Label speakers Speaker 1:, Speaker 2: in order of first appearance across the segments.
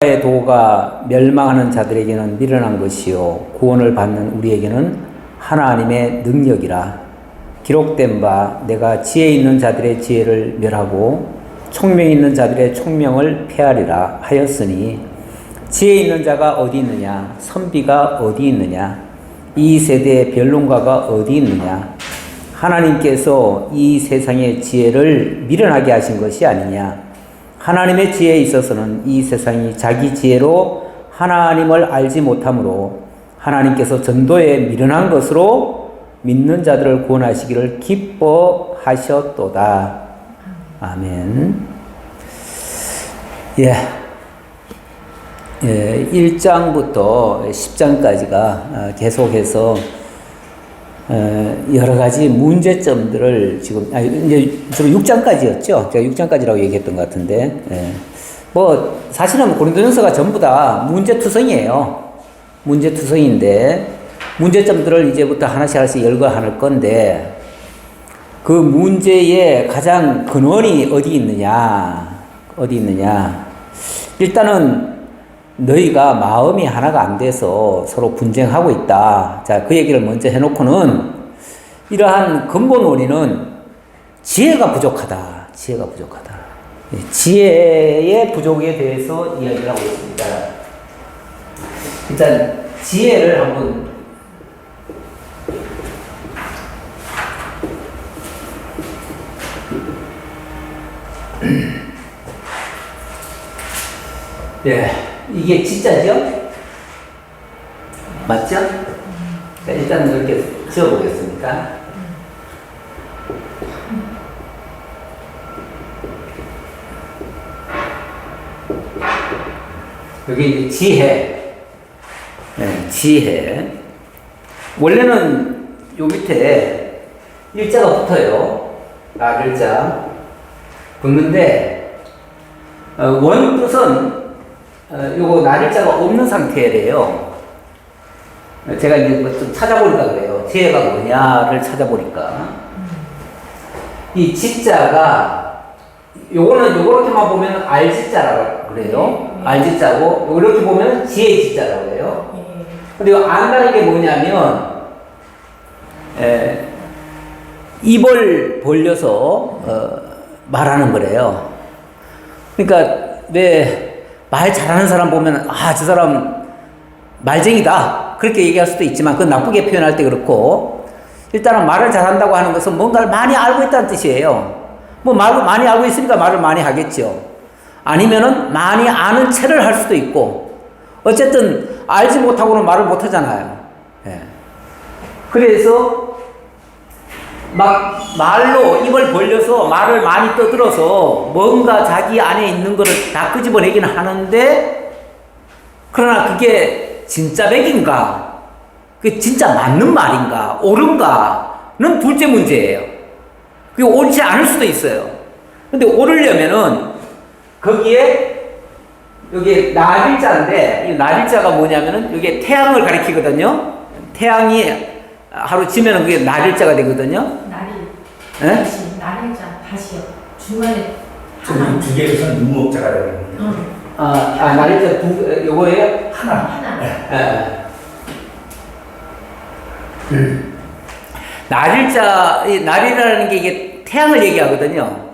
Speaker 1: 의 도가 멸망하는 자들에게는 미련한 것이요 구원을 받는 우리에게는 하나님의 능력이라. 기록된 바 내가 지혜 있는 자들의 지혜를 멸하고 총명 있는 자들의 총명을 폐하리라 하였으니 지혜 있는 자가 어디 있느냐, 선비가 어디 있느냐, 이 세대의 변론가가 어디 있느냐. 하나님께서 이 세상의 지혜를 미련하게 하신 것이 아니냐. 하나님의 지혜에 있어서는 이 세상이 자기 지혜로 하나님을 알지 못하므로 하나님께서 전도에 미련한 것으로 믿는 자들을 구원하시기를 기뻐하셨도다. 아멘. 1장부터 10장까지가 계속해서 여러 가지 문제점들을 지금, 이제 주로 6장까지였죠. 제가 6장까지라고 얘기했던 것 같은데, 뭐, 사실은 고린도전서가 전부 다 문제투성이에요. 문제투성인데, 문제점들을 이제부터 하나씩 열거할 건데, 그 문제의 가장 근원이 어디 있느냐, 일단은 너희가 마음이 하나가 안 돼서 서로 분쟁하고 있다. 자, 그 얘기를 먼저 해놓고는 이러한 근본 원인은 지혜가 부족하다. 지혜의 부족에 대해서 이야기를 하고 있습니다. 일단 지혜를 한번 이게 진짜죠? 맞죠? 자, 일단 이렇게 지어보겠습니다. 여기 이제 지혜. 원래는 요 밑에 일자가 붙어요. 일자. 붙는데, 원뜻은 요거 날일자가 없는 상태래요. 제가 이제 좀 찾아보니까 그래요. 지혜가 뭐냐를 찾아보니까. 이 지자가, 요거는 요렇게만 보면 알지자라고 그래요. 알지자고, 요렇게 보면 지혜지자라고 그래요. 근데 요 안다는 게 뭐냐면, 입을 벌려서, 말하는 거래요. 그러니까, 말 잘하는 사람 보면, 저 사람 말쟁이다. 그렇게 얘기할 수도 있지만, 그건 나쁘게 표현할 때 그렇고, 일단은 말을 잘한다고 하는 것은 뭔가를 많이 알고 있다는 뜻이에요. 뭐 말을 많이 알고 있으니까 말을 많이 하겠죠. 아니면은 많이 아는 체를 할 수도 있고, 어쨌든 알지 못하고는 말을 못 하잖아요. 그래서 막 말로 입을 벌려서 말을 많이 떠들어서 뭔가 자기 안에 있는 거를 다 끄집어내기는 하는데, 그러나 그게 진짜 백인가? 그게 진짜 맞는 말인가? 옳은가?는 둘째 문제예요. 그게 옳지 않을 수도 있어요. 근데 옳으려면은 거기에 여기 날일자인데, 이 날일자가 뭐냐면은 여기에 태양을 가리키거든요. 태양이 하루 지면은 그게 날일자가 되거든요.
Speaker 2: 날일자 다시요. 중간에
Speaker 3: 두 개에서 눈목자가 되는 거예요.
Speaker 1: 날일자 요거에 하나. 날이라는 게 이게 태양을 얘기하거든요.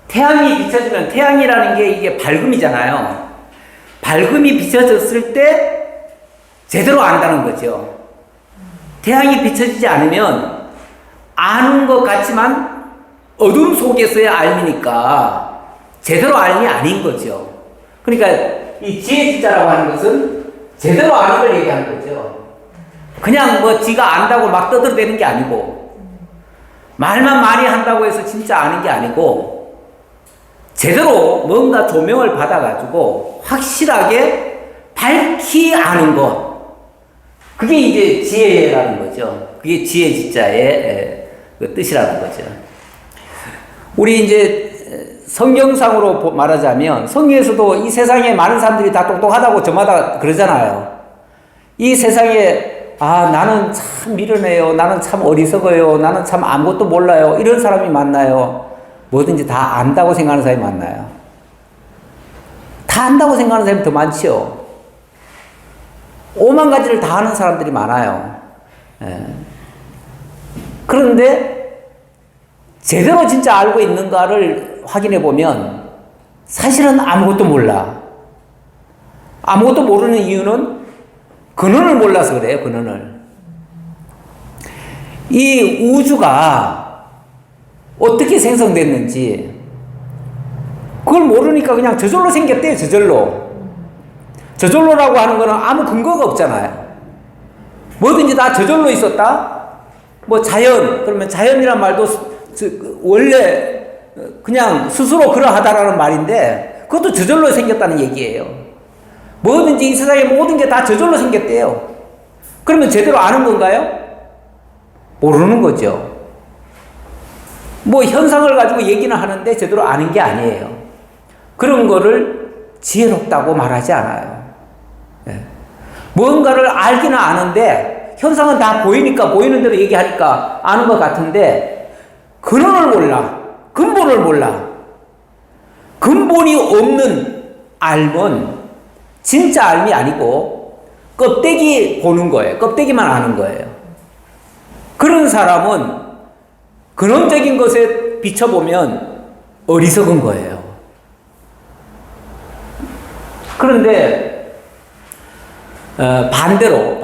Speaker 1: 태양이 비춰지면, 태양이라는 게 이게 밝음이잖아요. 밝음이 비춰졌을 때 제대로 안다는 거죠. 태양이 비춰지지 않으면 아는 것 같지만 어둠 속에서의 알미니까 제대로 알미 아닌 거죠. 그러니까 이 지혜지자라고 하는 것은 제대로 아는 걸 얘기하는 거죠. 그냥 뭐 지가 안다고 막 떠들어대는 게 아니고, 말만 많이 한다고 해서 진짜 아는 게 아니고, 제대로 뭔가 조명을 받아가지고 확실하게 밝히 아는 것. 그게 이제 지혜라는 거죠. 그게 지혜지자의 그 뜻이라는 거죠. 우리 이제 성경상으로 말하자면, 성경에서도 이 세상에 많은 사람들이 다 똑똑하다고 저마다 그러잖아요. 이 세상에 나는 참 미련해요. 나는 참 어리석어요. 나는 참 아무것도 몰라요. 이런 사람이 많나요? 뭐든지 다 안다고 생각하는 사람이 많나요? 다 안다고 생각하는 사람이 더 많지요. 오만 가지를 다 하는 사람들이 많아요. 예. 그런데 제대로 진짜 알고 있는가를 확인해 보면 사실은 아무것도 몰라. 아무것도 모르는 이유는 근원을 몰라서 그래요. 근원을. 이 우주가 어떻게 생성됐는지 그걸 모르니까 그냥 저절로 생겼대요. 저절로. 저절로라고 하는 거는 아무 근거가 없잖아요. 뭐든지 다 저절로 있었다? 뭐 자연, 그러면 자연이란 말도 원래 그냥 스스로 그러하다라는 말인데 그것도 저절로 생겼다는 얘기예요. 뭐든지 이 세상에 모든 게 다 저절로 생겼대요. 그러면 제대로 아는 건가요? 모르는 거죠. 뭐 현상을 가지고 얘기는 하는데 제대로 아는 게 아니에요. 그런 거를 지혜롭다고 말하지 않아요. 네. 뭔가를 알기는 아는데 현상은 다 보이니까 보이는 대로 얘기하니까 아는 것 같은데 근원을 몰라. 근본을 몰라. 근본이 없는 알면 진짜 알미 아니고 껍데기 보는 거예요. 껍데기만 아는 거예요. 그런 사람은 근원적인 것에 비춰보면 어리석은 거예요. 그런데 반대로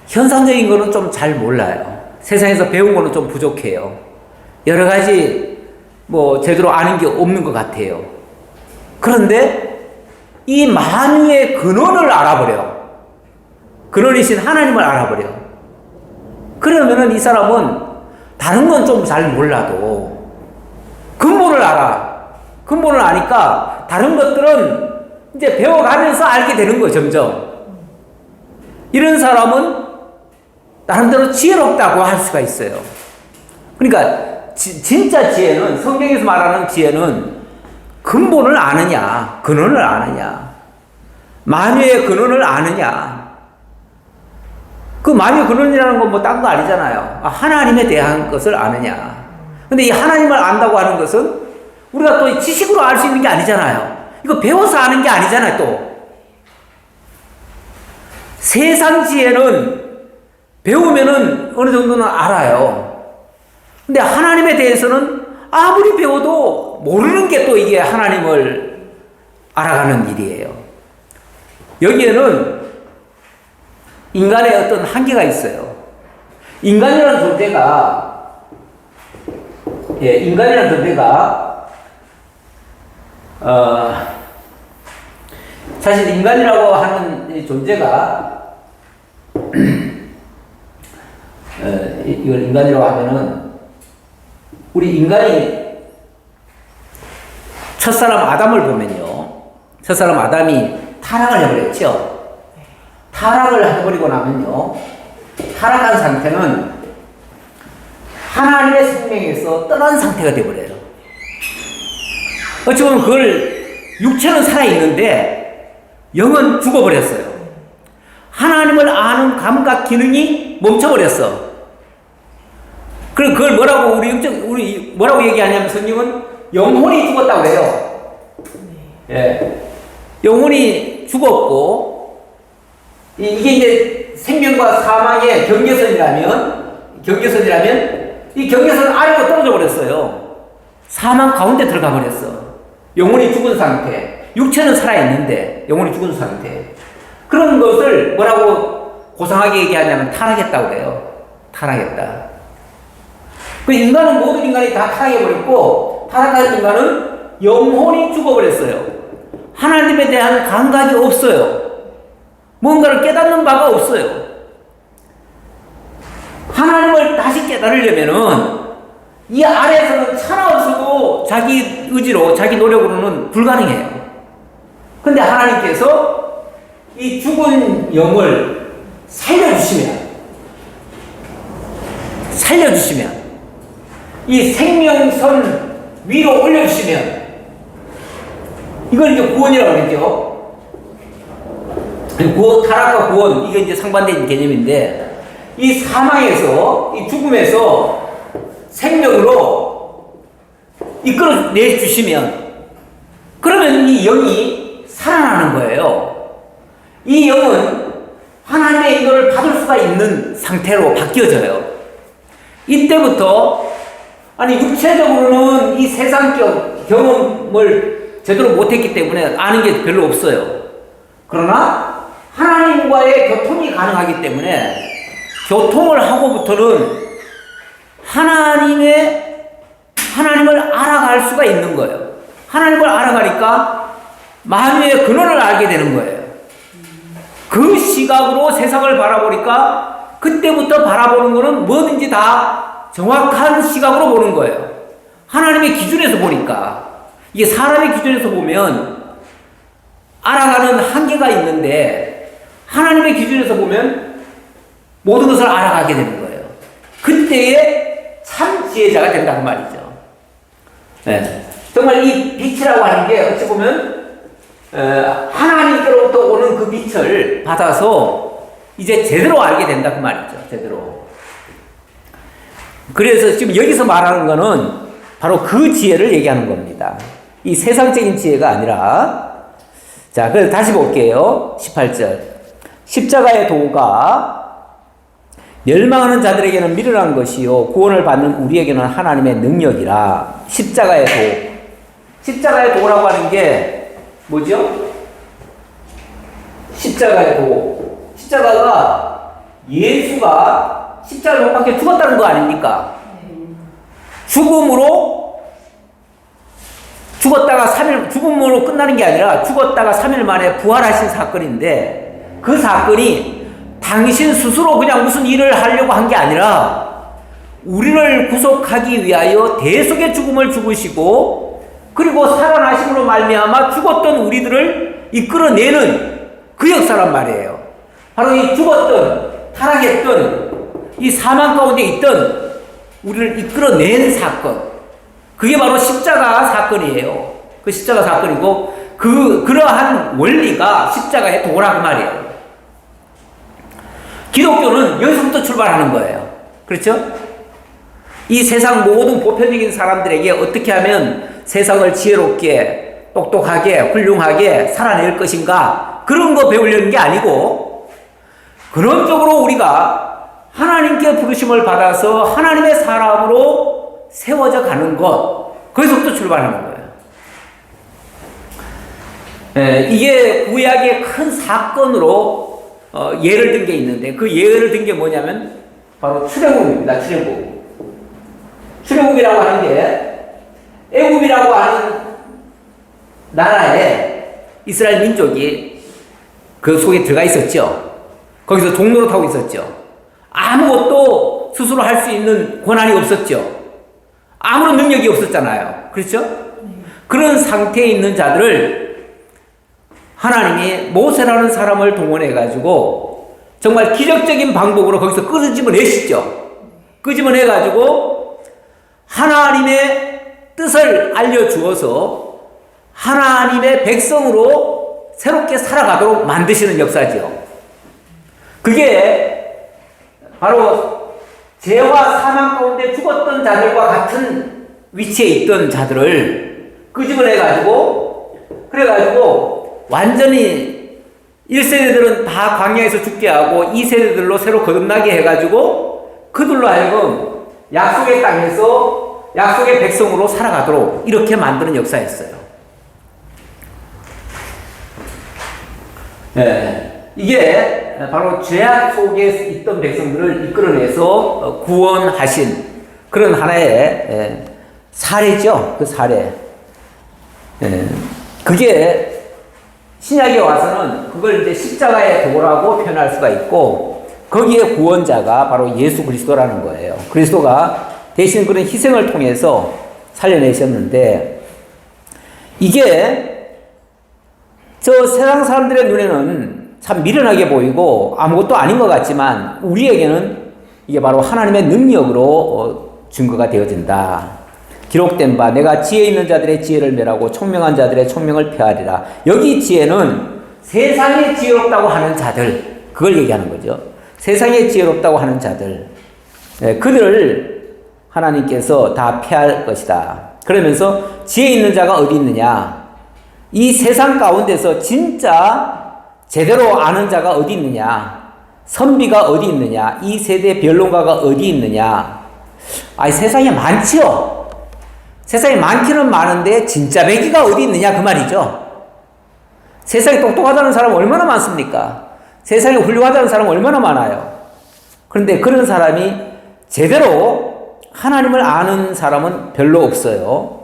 Speaker 1: 현상적인 거는 좀 잘 몰라요. 세상에서 배운 거는 좀 부족해요. 여러 가지 뭐 제대로 아는 게 없는 것 같아요. 그런데 이 만유의 근원을 알아버려. 근원이신 하나님을 알아버려. 그러면은 이 사람은 다른 건 좀 잘 몰라도 근본을 알아. 근본을 아니까 다른 것들은 이제 배워가면서 알게 되는 거예요. 점점. 이런 사람은 나름대로 지혜롭다고 할 수가 있어요. 그러니까 진짜 지혜는, 성경에서 말하는 지혜는 근본을 아느냐, 근원을 아느냐, 만유의 근원을 아느냐. 그 만유 근원이라는 건 뭐 딴 거 아니잖아요. 하나님에 대한 것을 아느냐. 근데 이 하나님을 안다고 하는 것은 우리가 또 지식으로 알 수 있는 게 아니잖아요. 이거 배워서 아는 게 아니잖아요, 또. 세상 지혜는 배우면은 어느 정도는 알아요. 근데 하나님에 대해서는 아무리 배워도 모르는 게 또 이게 하나님을 알아가는 일이에요. 여기에는 인간의 어떤 한계가 있어요. 인간이라는 존재가 사실 인간이라고 하는 이 존재가 이걸 인간이라고 하면은 우리 인간이 첫사람 아담을 보면요. 첫사람 아담이 타락을 해버렸죠. 타락을 해버리고 나면요. 타락한 상태는 하나님의 생명에서 떠난 상태가 되어버려요. 어찌 보면 그걸 육체는 살아있는데 영은 죽어버렸어요. 하나님을 아는 감각 기능이 멈춰버렸어. 그걸 뭐라고 우리 뭐라고 얘기하냐면 성경은 영혼이 죽었다고 해요. 예. 영혼이 죽었고 이게 이제 생명과 사망의 경계선이라면 이 경계선 아래로 떨어져 버렸어요. 사망 가운데 들어가 버렸어. 영혼이 죽은 상태. 육체는 살아있는데 영혼이 죽은 상태. 그런 것을 뭐라고 고상하게 얘기하냐면 타락했다고 그래요. 타락했다. 그 인간은 모든 인간이 다 타락해버렸고 타락한 인간은 영혼이 죽어버렸어요. 하나님에 대한 감각이 없어요. 뭔가를 깨닫는 바가 없어요. 하나님을 다시 깨달으려면은 이 아래에서는 차나 없어도 자기 의지로 자기 노력으로는 불가능해요. 근데 하나님께서 이 죽은 영을 살려주시면 이 생명선 위로 올려주시면 이걸 이제 구원이라고 그러죠. 타락과 구원, 이게 이제 상반된 개념인데, 이 사망에서, 이 죽음에서 생명으로 이끌어 내주시면, 그러면 그러면 이 영이 살아나는 거예요. 이 영은 하나님의 인도를 받을 수가 있는 상태로 바뀌어져요. 이때부터 아니 육체적으로는 이 세상 경험을 제대로 못했기 때문에 아는 게 별로 없어요. 그러나 하나님과의 교통이 가능하기 때문에 교통을 하고부터는 하나님을 알아갈 수가 있는 거예요. 하나님을 알아가니까 만유의 근원을 알게 되는 거예요. 그 시각으로 세상을 바라보니까 그때부터 바라보는 거는 뭐든지 다 정확한 시각으로 보는 거예요. 하나님의 기준에서 보니까. 이게 사람의 기준에서 보면 알아가는 한계가 있는데 하나님의 기준에서 보면 모든 것을 알아가게 되는 거예요. 그때에 참 지혜자가 된다는 말이죠. 네. 정말 이 빛이라고 하는 게 어찌 보면 하나님께로부터 오는 그 빛을 받아서 이제 제대로 알게 된다 그 말이죠. 제대로. 그래서 지금 여기서 말하는 거는 바로 그 지혜를 얘기하는 겁니다. 이 세상적인 지혜가 아니라. 자, 그래서 다시 볼게요. 18절. 십자가의 도가 멸망하는 자들에게는 미련한 것이요 구원을 받는 우리에게는 하나님의 능력이라. 십자가의 도. 십자가의 도라고 하는 게 뭐죠? 십자가의 도. 십자가가 예수가 십자가를 못 박혀 죽었다는 거 아닙니까? 죽음으로 끝나는 게 아니라 죽었다가 3일 만에 부활하신 사건인데 그 사건이 당신 스스로 그냥 무슨 일을 하려고 한 게 아니라 우리를 구속하기 위하여 대속의 죽음을 죽으시고 그리고 살아나심으로 말미암아 죽었던 우리들을 이끌어내는 그 역사란 말이에요. 바로 이 죽었던 타락했던 이 사망 가운데 있던 우리를 이끌어낸 사건, 그게 바로 십자가 사건이에요. 그 십자가 사건이고 그러한 원리가 십자가의 도라고 말이에요. 기독교는 여기서부터 출발하는 거예요. 그렇죠? 이 세상 모든 보편적인 사람들에게 어떻게 하면 세상을 지혜롭게, 똑똑하게, 훌륭하게 살아낼 것인가, 그런 거 배우려는 게 아니고 근원적으로 우리가 하나님께 부르심을 받아서 하나님의 사람으로 세워져 가는 것, 거기서부터 출발하는 거예요. 이게 구약의 큰 사건으로 예를 든 게 있는데 그 예를 든 게 뭐냐면 바로 출애굽입니다. 출애굽이라고 하는 게 애굽이라고 하는 나라에 이스라엘 민족이 그 속에 들어가 있었죠. 거기서 종로로 타고 있었죠. 아무것도 스스로 할 수 있는 권한이 없었죠. 아무런 능력이 없었잖아요. 그렇죠? 그런 상태에 있는 자들을 하나님이 모세라는 사람을 동원해가지고 정말 기적적인 방법으로 거기서 끄집어내시죠. 끄집어내가지고 하나님의 뜻을 알려주어서 하나님의 백성으로 새롭게 살아가도록 만드시는 역사죠. 그게 바로 죄와 사망 가운데 죽었던 자들과 같은 위치에 있던 자들을 끄집어내가지고 그래가지고 완전히 1세대들은 다 광야에서 죽게 하고 2세대들로 새로 거듭나게 해가지고 그들로 하여금 약속의 땅에서 약속의 백성으로 살아가도록 이렇게 만드는 역사였어요. 이게 바로 죄악 속에 있던 백성들을 이끌어내서 구원하신 그런 하나의 사례죠. 그 사례. 그게 신약에 와서는 그걸 이제 십자가의 도라고 표현할 수가 있고 거기에 구원자가 바로 예수 그리스도라는 거예요. 그리스도가 대신 그런 희생을 통해서 살려내셨는데 이게 저 세상 사람들의 눈에는 참 미련하게 보이고 아무것도 아닌 것 같지만 우리에게는 이게 바로 하나님의 능력으로 증거가 되어진다. 기록된 바 내가 지혜 있는 자들의 지혜를 멸하고 총명한 자들의 총명을 폐하리라. 여기 지혜는 세상에 지혜롭다고 하는 자들, 그걸 얘기하는 거죠. 세상에 지혜롭다고 하는 자들, 그들을 하나님께서 다 폐할 것이다. 그러면서 지혜 있는 자가 어디 있느냐? 이 세상 가운데서 진짜 제대로 아는 자가 어디 있느냐? 선비가 어디 있느냐? 이 세대 변론가가 어디 있느냐? 세상에 많지요. 세상에 많기는 많은데 진짜 배기가 어디 있느냐 그 말이죠. 세상에 똑똑하다는 사람 얼마나 많습니까? 세상에 훌륭하다는 사람 얼마나 많아요. 그런데 그런 사람이 제대로 하나님을 아는 사람은 별로 없어요.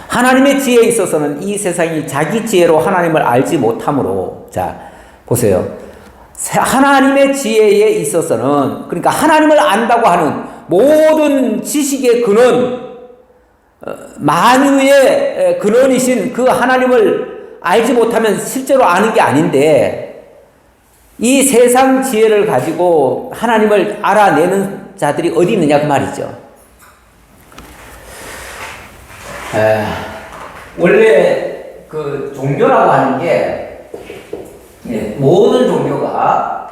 Speaker 1: 하나님의 지혜에 있어서는 이 세상이 자기 지혜로 하나님을 알지 못하므로, 자, 보세요. 하나님의 지혜에 있어서는, 그러니까 하나님을 안다고 하는 모든 지식의 근원, 만유의 근원이신 그 하나님을 알지 못하면 실제로 아는 게 아닌데, 이 세상 지혜를 가지고 하나님을 알아내는 자들이 어디 있느냐 그 말이죠. 원래 그 종교라고 하는 게 모든 종교가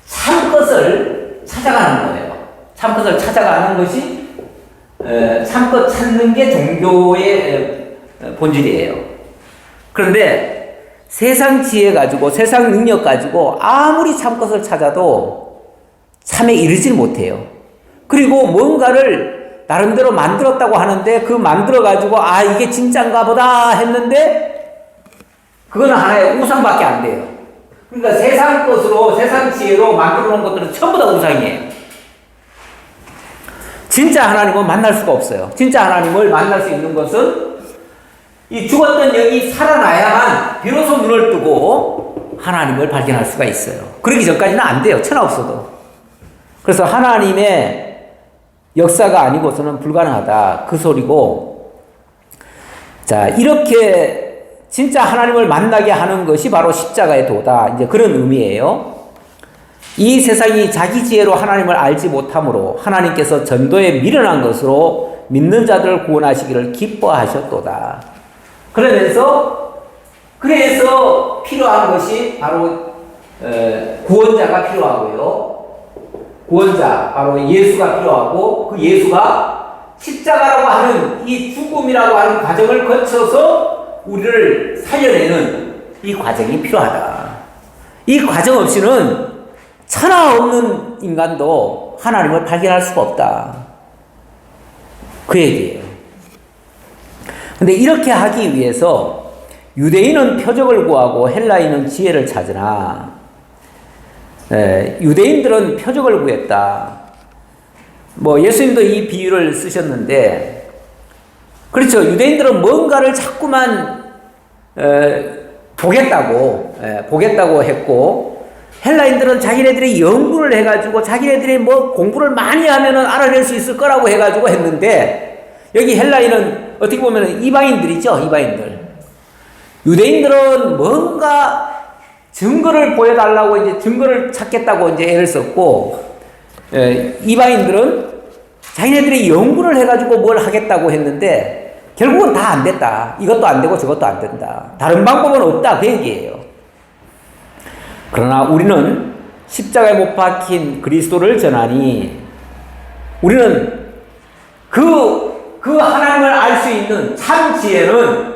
Speaker 1: 참 것을 찾아가는 거예요. 참 것을 찾아가는 것이 참것 찾는 게 종교의 본질이에요. 그런데 세상 지혜 가지고 세상 능력 가지고 아무리 참것을 찾아도 참에 이르질 못해요. 그리고 뭔가를 나름대로 만들었다고 하는데 그 만들어 가지고 이게 진짜인가 보다 했는데 그거는 하나의 우상밖에 안 돼요. 그러니까 세상 것으로 세상 지혜로 만들어 놓은 것들은 전부 다 우상이에요. 진짜 하나님은 만날 수가 없어요. 진짜 하나님을 만날 수 있는 것은 이 죽었던 영이 살아나야만 비로소 눈을 뜨고 하나님을 발견할 수가 있어요. 그러기 전까지는 안 돼요. 천하 없어도. 그래서 하나님의 역사가 아니고서는 불가능하다. 그 소리고. 자, 이렇게 진짜 하나님을 만나게 하는 것이 바로 십자가의 도다. 이제 그런 의미예요. 이 세상이 자기 지혜로 하나님을 알지 못하므로 하나님께서 전도에 미련한 것으로 믿는 자들을 구원하시기를 기뻐하셨도다. 그래서 필요한 것이 바로 구원자가 필요하고요. 구원자, 바로 예수가 필요하고 그 예수가 십자가라고 하는 이 죽음이라고 하는 과정을 거쳐서 우리를 살려내는 이 과정이 필요하다. 이 과정 없이는 천하 없는 인간도 하나님을 발견할 수가 없다. 그 얘기예요. 근데 이렇게 하기 위해서 유대인은 표적을 구하고 헬라인은 지혜를 찾으나 유대인들은 표적을 구했다. 예수님도 이 비유를 쓰셨는데, 그렇죠. 유대인들은 뭔가를 자꾸만 보겠다고 했고, 헬라인들은 자기네들이 연구를 해가지고 자기네들이 공부를 많이 하면은 알아낼 수 있을 거라고 해가지고 했는데, 여기 헬라인은 어떻게 보면 이방인들이죠. 이방인들. 유대인들은 뭔가 증거를 보여달라고 이제 증거를 찾겠다고 이제 애를 썼고, 이방인들은 자기네들이 연구를 해가지고 뭘 하겠다고 했는데, 결국은 다 안 됐다. 이것도 안 되고 저것도 안 된다. 다른 방법은 없다. 그 얘기예요. 그러나 우리는 십자가에 못 박힌 그리스도를 전하니, 우리는 그 하나님을 알 수 있는 참 지혜는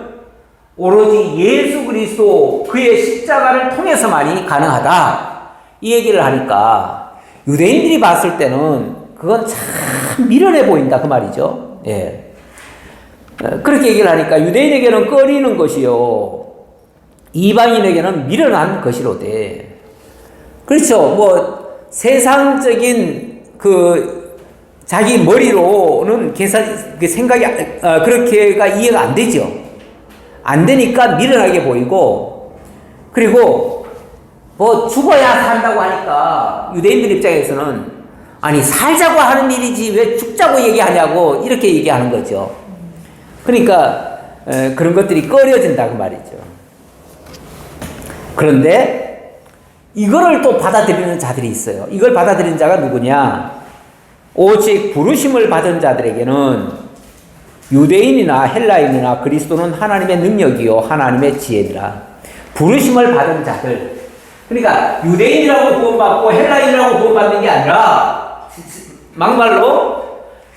Speaker 1: 오로지 예수 그리스도 그의 십자가를 통해서만이 가능하다. 이 얘기를 하니까 유대인들이 봤을 때는 그건 참 미련해 보인다. 그 말이죠. 예. 그렇게 얘기를 하니까 유대인에게는 꺼리는 것이요, 이방인에게는 미련한 것이로되. 그렇죠. 세상적인 자기 머리로는 생각이 그렇게가 이해가 안 되죠. 안 되니까 미련하게 보이고, 그리고 죽어야 산다고 하니까 유대인들 입장에서는 살자고 하는 일이지 왜 죽자고 얘기하냐고 이렇게 얘기하는 거죠. 그러니까 그런 것들이 꺼려진다 그 말이죠. 그런데 이거를 또 받아들이는 자들이 있어요. 이걸 받아들이는 자가 누구냐? 오직 부르심을 받은 자들에게는 유대인이나 헬라인이나 그리스도는 하나님의 능력이요 하나님의 지혜니라. 부르심을 받은 자들. 그러니까 유대인이라고 구원받고 헬라인이라고 구원받는 게 아니라 막말로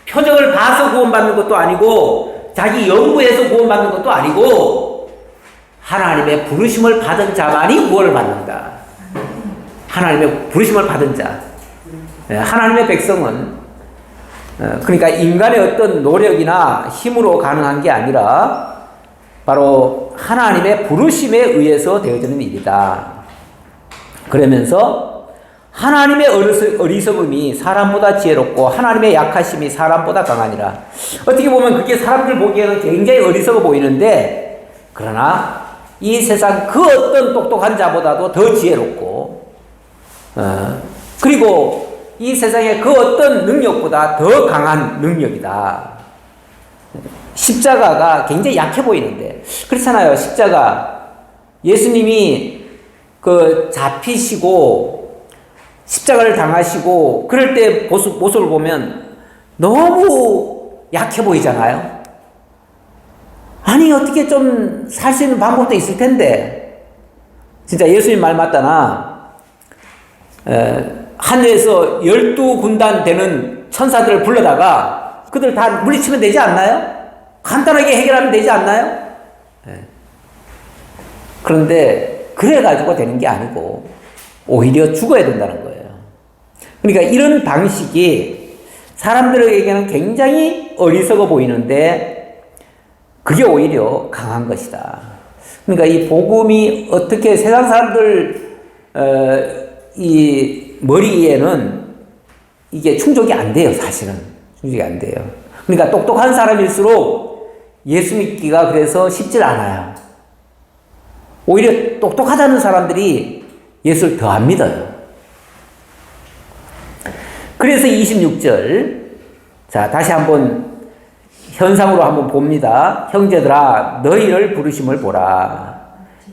Speaker 1: 표적을 봐서 구원받는 것도 아니고 자기 연구해서 구원받는 것도 아니고 하나님의 부르심을 받은 자만이 구원을 받는다. 하나님의 부르심을 받은 자. 하나님의 백성은 그러니까 인간의 어떤 노력이나 힘으로 가능한 게 아니라 바로 하나님의 부르심에 의해서 되어지는 일이다. 그러면서 하나님의 어리석음이 사람보다 지혜롭고 하나님의 약하심이 사람보다 강하니라. 어떻게 보면 그게 사람들 보기에는 굉장히 어리석어 보이는데 그러나 이 세상 그 어떤 똑똑한 자보다도 더 지혜롭고 그리고 이 세상의 그 어떤 능력보다 더 강한 능력이다. 십자가가 굉장히 약해 보이는데 그렇잖아요. 십자가 예수님이 잡히시고 십자가를 당하시고 그럴 때 모습을 보면 너무 약해 보이잖아요. 아니 어떻게 좀 살 수 있는 방법도 있을 텐데 진짜 예수님 말 맞다나 하늘에서 12군단 되는 천사들을 불러다가 그들 다 물리치면 되지 않나요? 간단하게 해결하면 되지 않나요? 그런데 그래가지고 되는 게 아니고 오히려 죽어야 된다는 거예요. 그러니까 이런 방식이 사람들에게는 굉장히 어리석어 보이는데 그게 오히려 강한 것이다. 그러니까 이 복음이 어떻게 세상 사람들 이 머리에는 이게 충족이 안 돼요. 사실은 충족이 안 돼요. 그러니까 똑똑한 사람일수록 예수 믿기가 그래서 쉽질 않아요. 오히려 똑똑하다는 사람들이 예수를 더 안 믿어요. 그래서 26절 자 다시 한번 현상으로 한번 봅니다. 형제들아 너희를 부르심을 보라.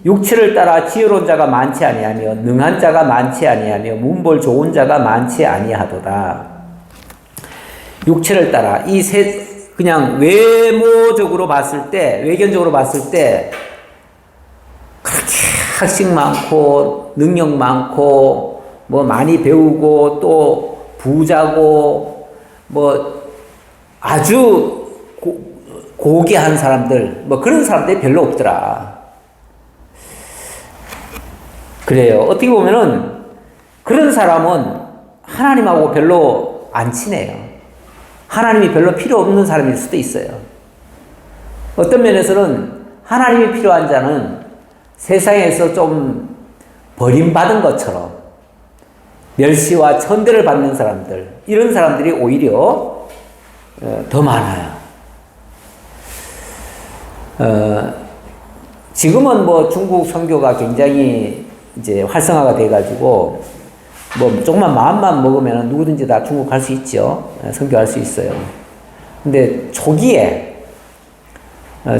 Speaker 1: 육체를 따라 지혜로운 자가 많지 아니하며 능한 자가 많지 아니하며 문벌 좋은 자가 많지 아니하도다. 육체를 따라 그냥 외모적으로 봤을 때 외견적으로 봤을 때 그렇게 학식 많고 능력 많고 뭐 많이 배우고 또 부자고 뭐 아주 고귀한 사람들 뭐 그런 사람들이 별로 없더라. 그래요. 어떻게 보면은 그런 사람은 하나님하고 별로 안 친해요. 하나님이 별로 필요 없는 사람일 수도 있어요. 어떤 면에서는 하나님이 필요한 자는 세상에서 좀 버림받은 것처럼 멸시와 천대를 받는 사람들 이런 사람들이 오히려 더 많아요. 지금은 뭐 중국 선교가 굉장히 이제 활성화가 돼가지고 뭐 조금만 마음만 먹으면 누구든지 다 중국 갈 수 있죠. 선교할 수 있어요. 근데 초기에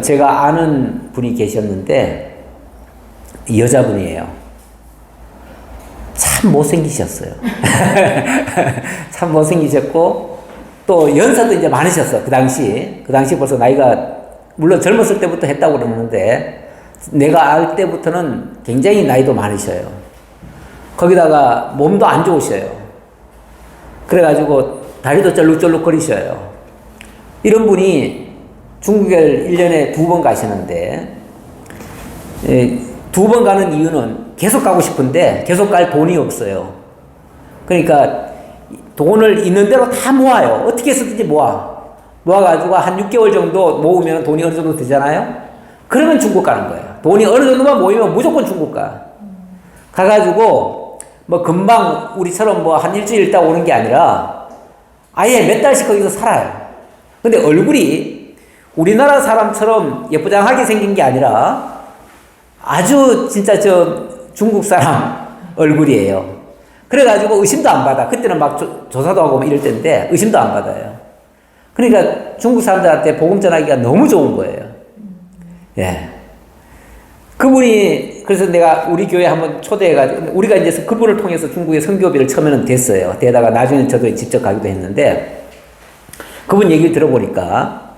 Speaker 1: 제가 아는 분이 계셨는데 여자분이에요. 참 못생기셨어요. 참 못생기셨고 또 연세도 이제 많으셨어. 그 당시 벌써 나이가 물론 젊었을 때부터 했다고 그러는데 내가 알 때부터는 굉장히 나이도 많으셔요. 거기다가 몸도 안 좋으셔요. 그래가지고 다리도 쩔룩쩔룩 거리셔요. 이런 분이 중국에 1년에 2번 가시는데 2번 가는 이유는 계속 가고 싶은데 계속 갈 돈이 없어요. 그러니까 돈을 있는 대로 다 모아요. 어떻게 해서든지 모아가지고 한 6개월 정도 모으면 돈이 어느 정도 되잖아요. 그러면 중국 가는 거예요. 돈이 어느 정도만 모이면 무조건 중국 가. 가가지고 뭐 금방 우리처럼 뭐 한 일주일 있다 오는 게 아니라 아예 몇 달씩 거기서 살아요. 근데 얼굴이 우리나라 사람처럼 예쁘장하게 생긴 게 아니라 아주 진짜 중국 사람 얼굴이에요. 그래가지고 의심도 안 받아. 그때는 막 조사도 하고 이럴 때인데 의심도 안 받아요. 그러니까 중국 사람들한테 복음 전하기가 너무 좋은 거예요. 예. 그분이 그래서 내가 우리 교회 한번 초대해가지고 우리가 이제 그분을 통해서 중국에 선교비를 처음에는 됐어요. 되다가 나중에 저도 직접 가기도 했는데 그분 얘기를 들어보니까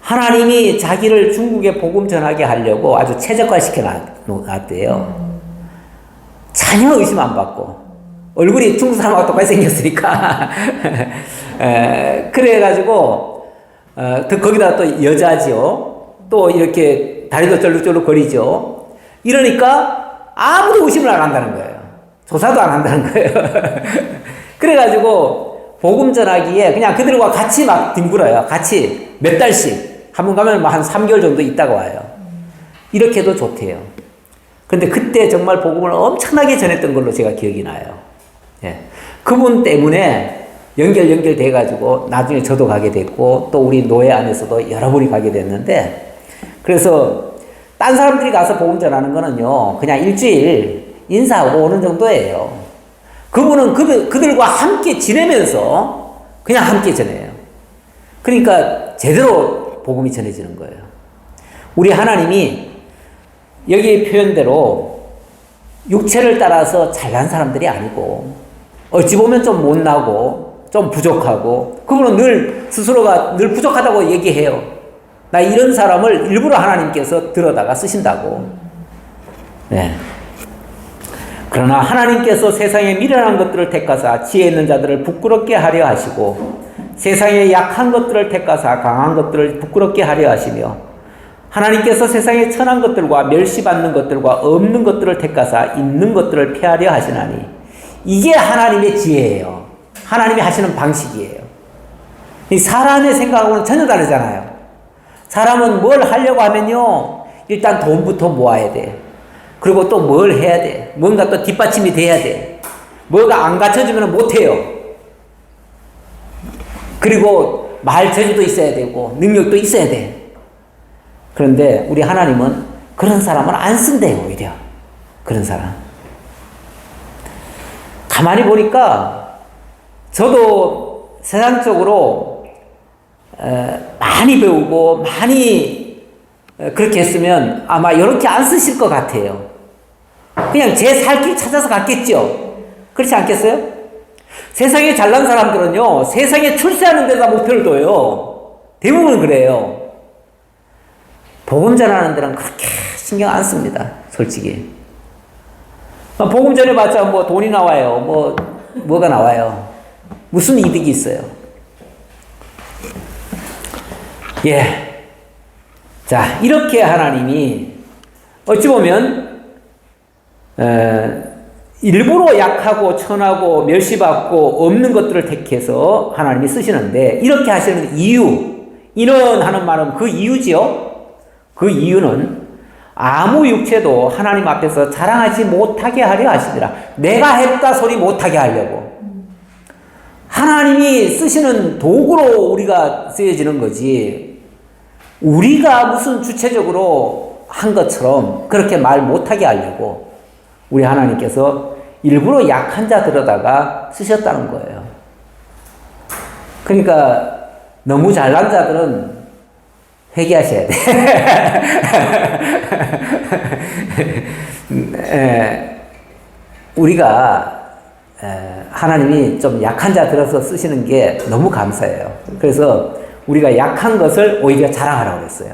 Speaker 1: 하나님이 자기를 중국에 복음 전하게 하려고 아주 최적화시켜 놨대요. 전혀 의심 안 받고 얼굴이 중국 사람하고 똑같이 생겼으니까 그래가지고 거기다 또 여자지요. 또 이렇게 다리도 쩔룩쩔룩 거리죠. 이러니까 아무도 의심을 안 한다는 거예요. 조사도 안 한다는 거예요. 그래가지고 복음 전하기에 그냥 그들과 같이 막 뒹굴어요. 같이 몇 달씩. 한 번 가면 한 3개월 정도 있다가 와요. 이렇게 해도 좋대요. 그런데 그때 정말 복음을 엄청나게 전했던 걸로 제가 기억이 나요. 예. 그분 때문에 연결돼가지고 나중에 저도 가게 됐고 또 우리 노예 안에서도 여러분이 가게 됐는데 그래서 딴 사람들이 가서 복음 전하는 거는요 그냥 일주일 인사하고 오는 정도예요. 그분은 그들과 함께 지내면서 그냥 함께 전해요. 그러니까 제대로 복음이 전해지는 거예요. 우리 하나님이 여기 표현대로 육체를 따라서 잘난 사람들이 아니고 어찌 보면 좀 못나고 좀 부족하고 그분은 늘 스스로가 늘 부족하다고 얘기해요. 나 이런 사람을 일부러 하나님께서 들어다가 쓰신다고. 네. 그러나 하나님께서 세상에 미련한 것들을 택하사 지혜 있는 자들을 부끄럽게 하려 하시고 세상에 약한 것들을 택하사 강한 것들을 부끄럽게 하려 하시며 하나님께서 세상에 천한 것들과 멸시받는 것들과 없는 것들을 택하사 있는 것들을 폐하려 하시나니 이게 하나님의 지혜예요. 하나님이 하시는 방식이에요. 이 사람의 생각하고는 전혀 다르잖아요. 사람은 뭘 하려고 하면요 일단 돈부터 모아야 돼. 그리고 또 뭘 해야 돼. 뭔가 또 뒷받침이 돼야 돼. 뭐가 안 갖춰지면 못해요. 그리고 말 재주도 있어야 되고 능력도 있어야 돼. 그런데 우리 하나님은 그런 사람은 안 쓴대요. 오히려 그런 사람. 가만히 보니까 저도 세상적으로 많이 배우고 많이 그렇게 했으면 아마 이렇게 안 쓰실 것 같아요. 그냥 제 살 길 찾아서 갔겠죠. 그렇지 않겠어요? 세상에 잘난 사람들은요 세상에 출세하는 데다 목표를 둬요. 대부분 그래요. 복음 전하는 데는 그렇게 신경 안 씁니다. 솔직히 복음 전해봤자 뭐 돈이 나와요. 뭐가 나와요. 무슨 이득이 있어요. 예. 자, 이렇게 하나님이 어찌 보면 일부러 약하고 천하고 멸시받고 없는 것들을 택해서 하나님이 쓰시는데 이렇게 하시는 이유, 이런 하는 말은 그 이유지요. 그 이유는 아무 육체도 하나님 앞에서 자랑하지 못하게 하려 하시니라. 내가 했다 소리 못하게 하려고. 하나님이 쓰시는 도구로 우리가 쓰여지는 거지 우리가 무슨 주체적으로 한 것처럼 그렇게 말 못하게 하려고 우리 하나님께서 일부러 약한 자들에다가 쓰셨다는 거예요. 그러니까 너무 잘난 자들은 회개하셔야 돼. 우리가 하나님이 좀 약한 자 들어서 쓰시는 게 너무 감사해요. 그래서 우리가 약한 것을 오히려 자랑하라고 그랬어요.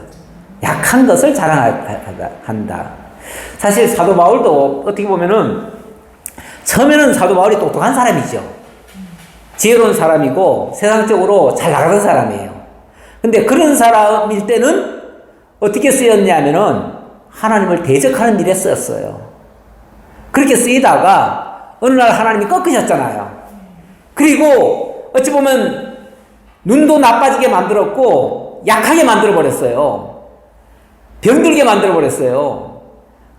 Speaker 1: 약한 것을 자랑한다. 사실 사도 바울도 어떻게 보면은 처음에는 사도 바울이 똑똑한 사람이죠. 지혜로운 사람이고 세상적으로 잘 나가는 사람이에요. 근데 그런 사람일 때는 어떻게 쓰였냐면은 하나님을 대적하는 일에 쓰였어요. 그렇게 쓰이다가 어느 날 하나님이 꺾으셨잖아요. 그리고 어찌 보면 눈도 나빠지게 만들었고 약하게 만들어버렸어요. 병들게 만들어버렸어요.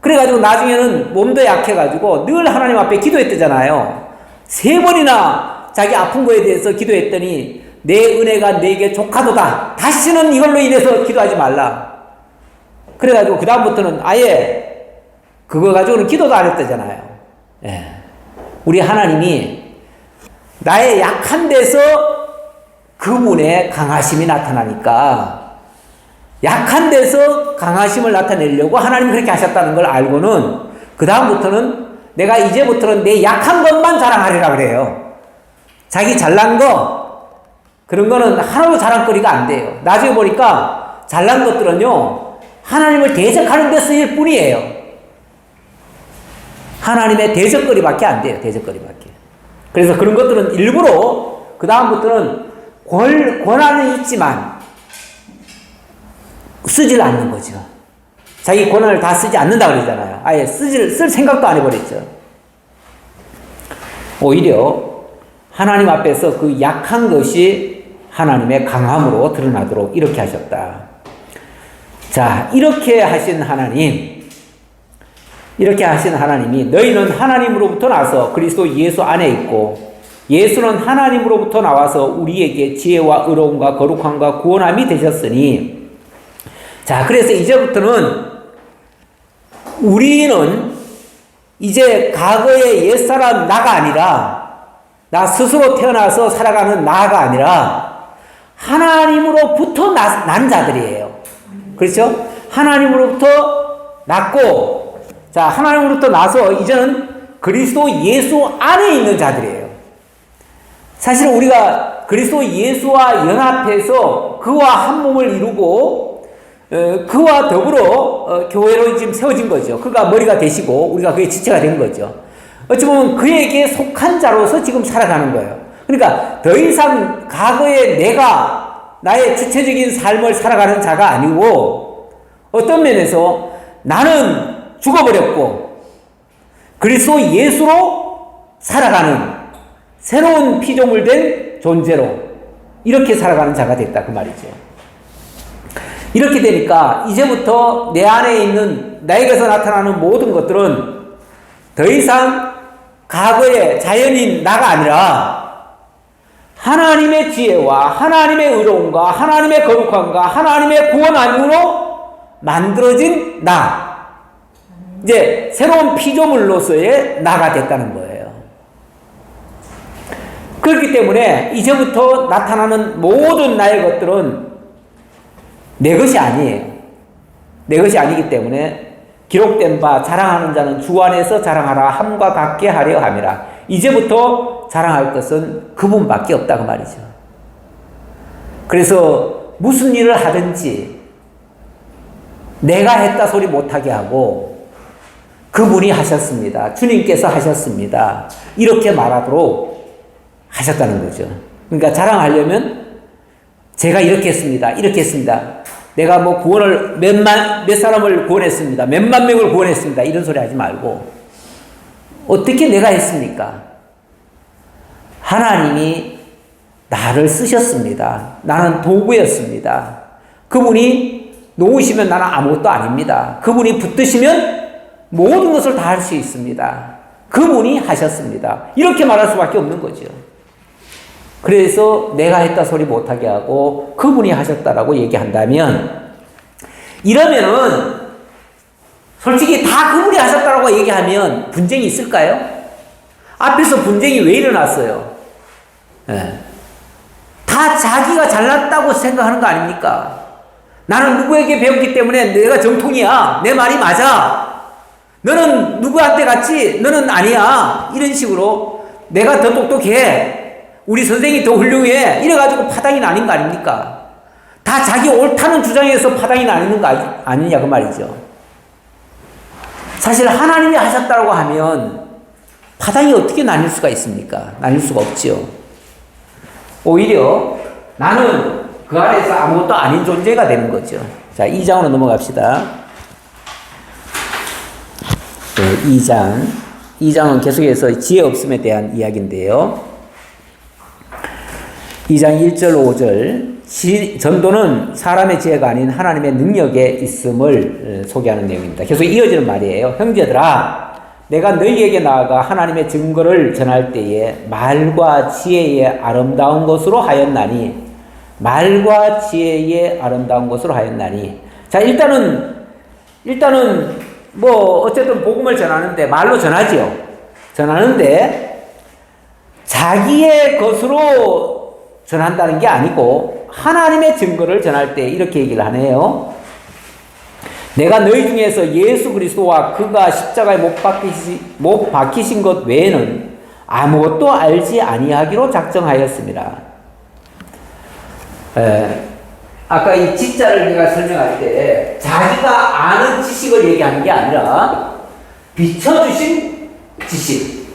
Speaker 1: 그래가지고 나중에는 몸도 약해가지고 늘 하나님 앞에 기도했대잖아요. 3번이나 자기 아픈 거에 대해서 기도했더니 내 은혜가 내게 족하도다. 다시는 이걸로 인해서 기도하지 말라. 그래가지고 그 다음부터는 아예 그거 가지고는 기도도 안 했다잖아요. 예. 우리 하나님이 나의 약한 데서 그분의 강하심이 나타나니까 약한 데서 강하심을 나타내려고 하나님이 그렇게 하셨다는 걸 알고는 그 다음부터는 내가 이제부터는 내 약한 것만 자랑하리라 그래요. 자기 잘난 거 그런 거는 하나도 자랑거리가 안 돼요. 나중에 보니까 잘난 것들은요 하나님을 대적하는 데 쓰일 뿐이에요. 하나님의 대적거리밖에 안 돼요. 대적거리밖에. 그래서 그런 것들은 일부러 그 다음부터는 권한은 있지만 쓰질 않는 거죠. 자기 권한을 다 쓰지 않는다 그러잖아요. 아예 쓸 생각도 안 해버렸죠. 오히려 하나님 앞에서 그 약한 것이 하나님의 강함으로 드러나도록 이렇게 하셨다. 자, 이렇게 하신 하나님이 너희는 하나님으로부터 나서 그리스도 예수 안에 있고 예수는 하나님으로부터 나와서 우리에게 지혜와 의로움과 거룩함과 구원함이 되셨으니, 자, 그래서 이제부터는 우리는 이제 과거의 옛사람 나가 아니라, 나 스스로 태어나서 살아가는 나가 아니라 하나님으로부터 난 자들이에요. 그렇죠? 하나님으로부터 났고, 자, 하나님으로부터 나서 이제는 그리스도 예수 안에 있는 자들이에요. 사실 우리가 그리스도 예수와 연합해서 그와 한 몸을 이루고 그와 더불어 교회로 지금 세워진 거죠. 그가 머리가 되시고 우리가 그의 지체가 된 거죠. 어찌 보면 그에게 속한 자로서 지금 살아가는 거예요. 그러니까 더 이상 과거의 내가 나의 주체적인 삶을 살아가는 자가 아니고, 어떤 면에서 나는 죽어버렸고 그리스도 예수로 살아가는 새로운 피조물 된 존재로 이렇게 살아가는 자가 됐다 그 말이죠. 이렇게 되니까 이제부터 내 안에 있는 나에게서 나타나는 모든 것들은 더 이상 과거의 자연인 나가 아니라 하나님의 지혜와 하나님의 의로움과 하나님의 거룩함과 하나님의 구원함으로 만들어진 나, 이제 새로운 피조물로서의 나가 됐다는 거예요. 그렇기 때문에 이제부터 나타나는 모든 나의 것들은 내 것이 아니에요. 내 것이 아니기 때문에 기록된 바 자랑하는 자는 주 안에서 자랑하라 함과 같게 하려 함이라. 이제부터 자랑할 것은 그분밖에 없다 그 말이죠. 그래서 무슨 일을 하든지 내가 했다 소리 못하게 하고 그분이 하셨습니다. 주님께서 하셨습니다. 이렇게 말하도록 하셨다는 거죠. 그러니까 자랑하려면 제가 이렇게 했습니다. 이렇게 했습니다. 내가 뭐 구원을 몇 사람을 구원했습니다. 몇만 명을 구원했습니다. 이런 소리 하지 말고, 어떻게 내가 했습니까? 하나님이 나를 쓰셨습니다. 나는 도구였습니다. 그분이 놓으시면 나는 아무것도 아닙니다. 그분이 붙드시면 모든 것을 다 할 수 있습니다. 그분이 하셨습니다. 이렇게 말할 수밖에 없는 거죠. 그래서 내가 했다 소리 못하게 하고 그분이 하셨다라고 얘기한다면, 이러면은 솔직히 다 그분이 하셨다라고 얘기하면 분쟁이 있을까요? 앞에서 분쟁이 왜 일어났어요? 네. 다 자기가 잘났다고 생각하는 거 아닙니까? 나는 누구에게 배웠기 때문에 내가 정통이야. 내 말이 맞아. 너는 누구한테 갔지? 너는 아니야. 이런 식으로 내가 더 똑똑해. 우리 선생이 더 훌륭해. 이래가지고 파당이 나는 거 아닙니까? 다 자기 옳다는 주장에서 파당이 나는 거 아니냐 그 말이죠. 사실 하나님이 하셨다고 하면 파당이 어떻게 나뉠 수가 있습니까? 나뉠 수가 없죠. 오히려 나는 그 안에서 아무것도 아닌 존재가 되는 거죠. 자, 2장으로 넘어갑시다. 네, 2장은 계속해서 지혜 없음에 대한 이야기인데요. 2장 1절 5절, 전도는 사람의 지혜가 아닌 하나님의 능력에 있음을 소개하는 내용입니다. 계속 이어지는 말이에요. 형제들아, 내가 너희에게 나아가 하나님의 증거를 전할 때에 말과 지혜의 아름다운 것으로 하였나니, 말과 지혜의 아름다운 것으로 하였나니. 자, 일단은 뭐 어쨌든 복음을 전하는데 말로 전하지요. 전하는데 자기의 것으로 전한다는 게 아니고 하나님의 증거를 전할 때 이렇게 얘기를 하네요. 내가 너희 중에서 예수 그리스도와 그가 십자가에 못 박히신 것 외에는 아무것도 알지 아니하기로 작정하였습니다. 아까 이 지자를 내가 설명할 때 자기가 아는 지식을 얘기하는 게 아니라 비춰주신 지식,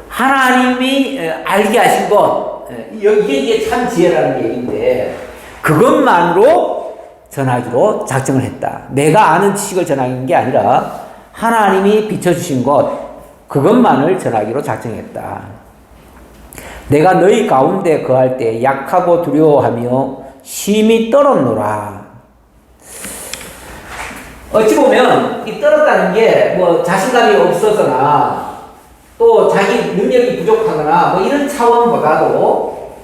Speaker 1: 하나님이 알게 하신 것, 이게 참 지혜라는 얘기인데, 그것만으로 전하기로 작정을 했다. 내가 아는 지식을 전하는 게 아니라 하나님이 비춰주신 것, 그것만을 전하기로 작정했다. 내가 너희 가운데 거할 때 약하고 두려워하며 심히 떨었노라. 어찌 보면 이 떨었다는 게 뭐 자신감이 없어서나 또 자기 능력이 부족하거나 뭐 이런 차원보다도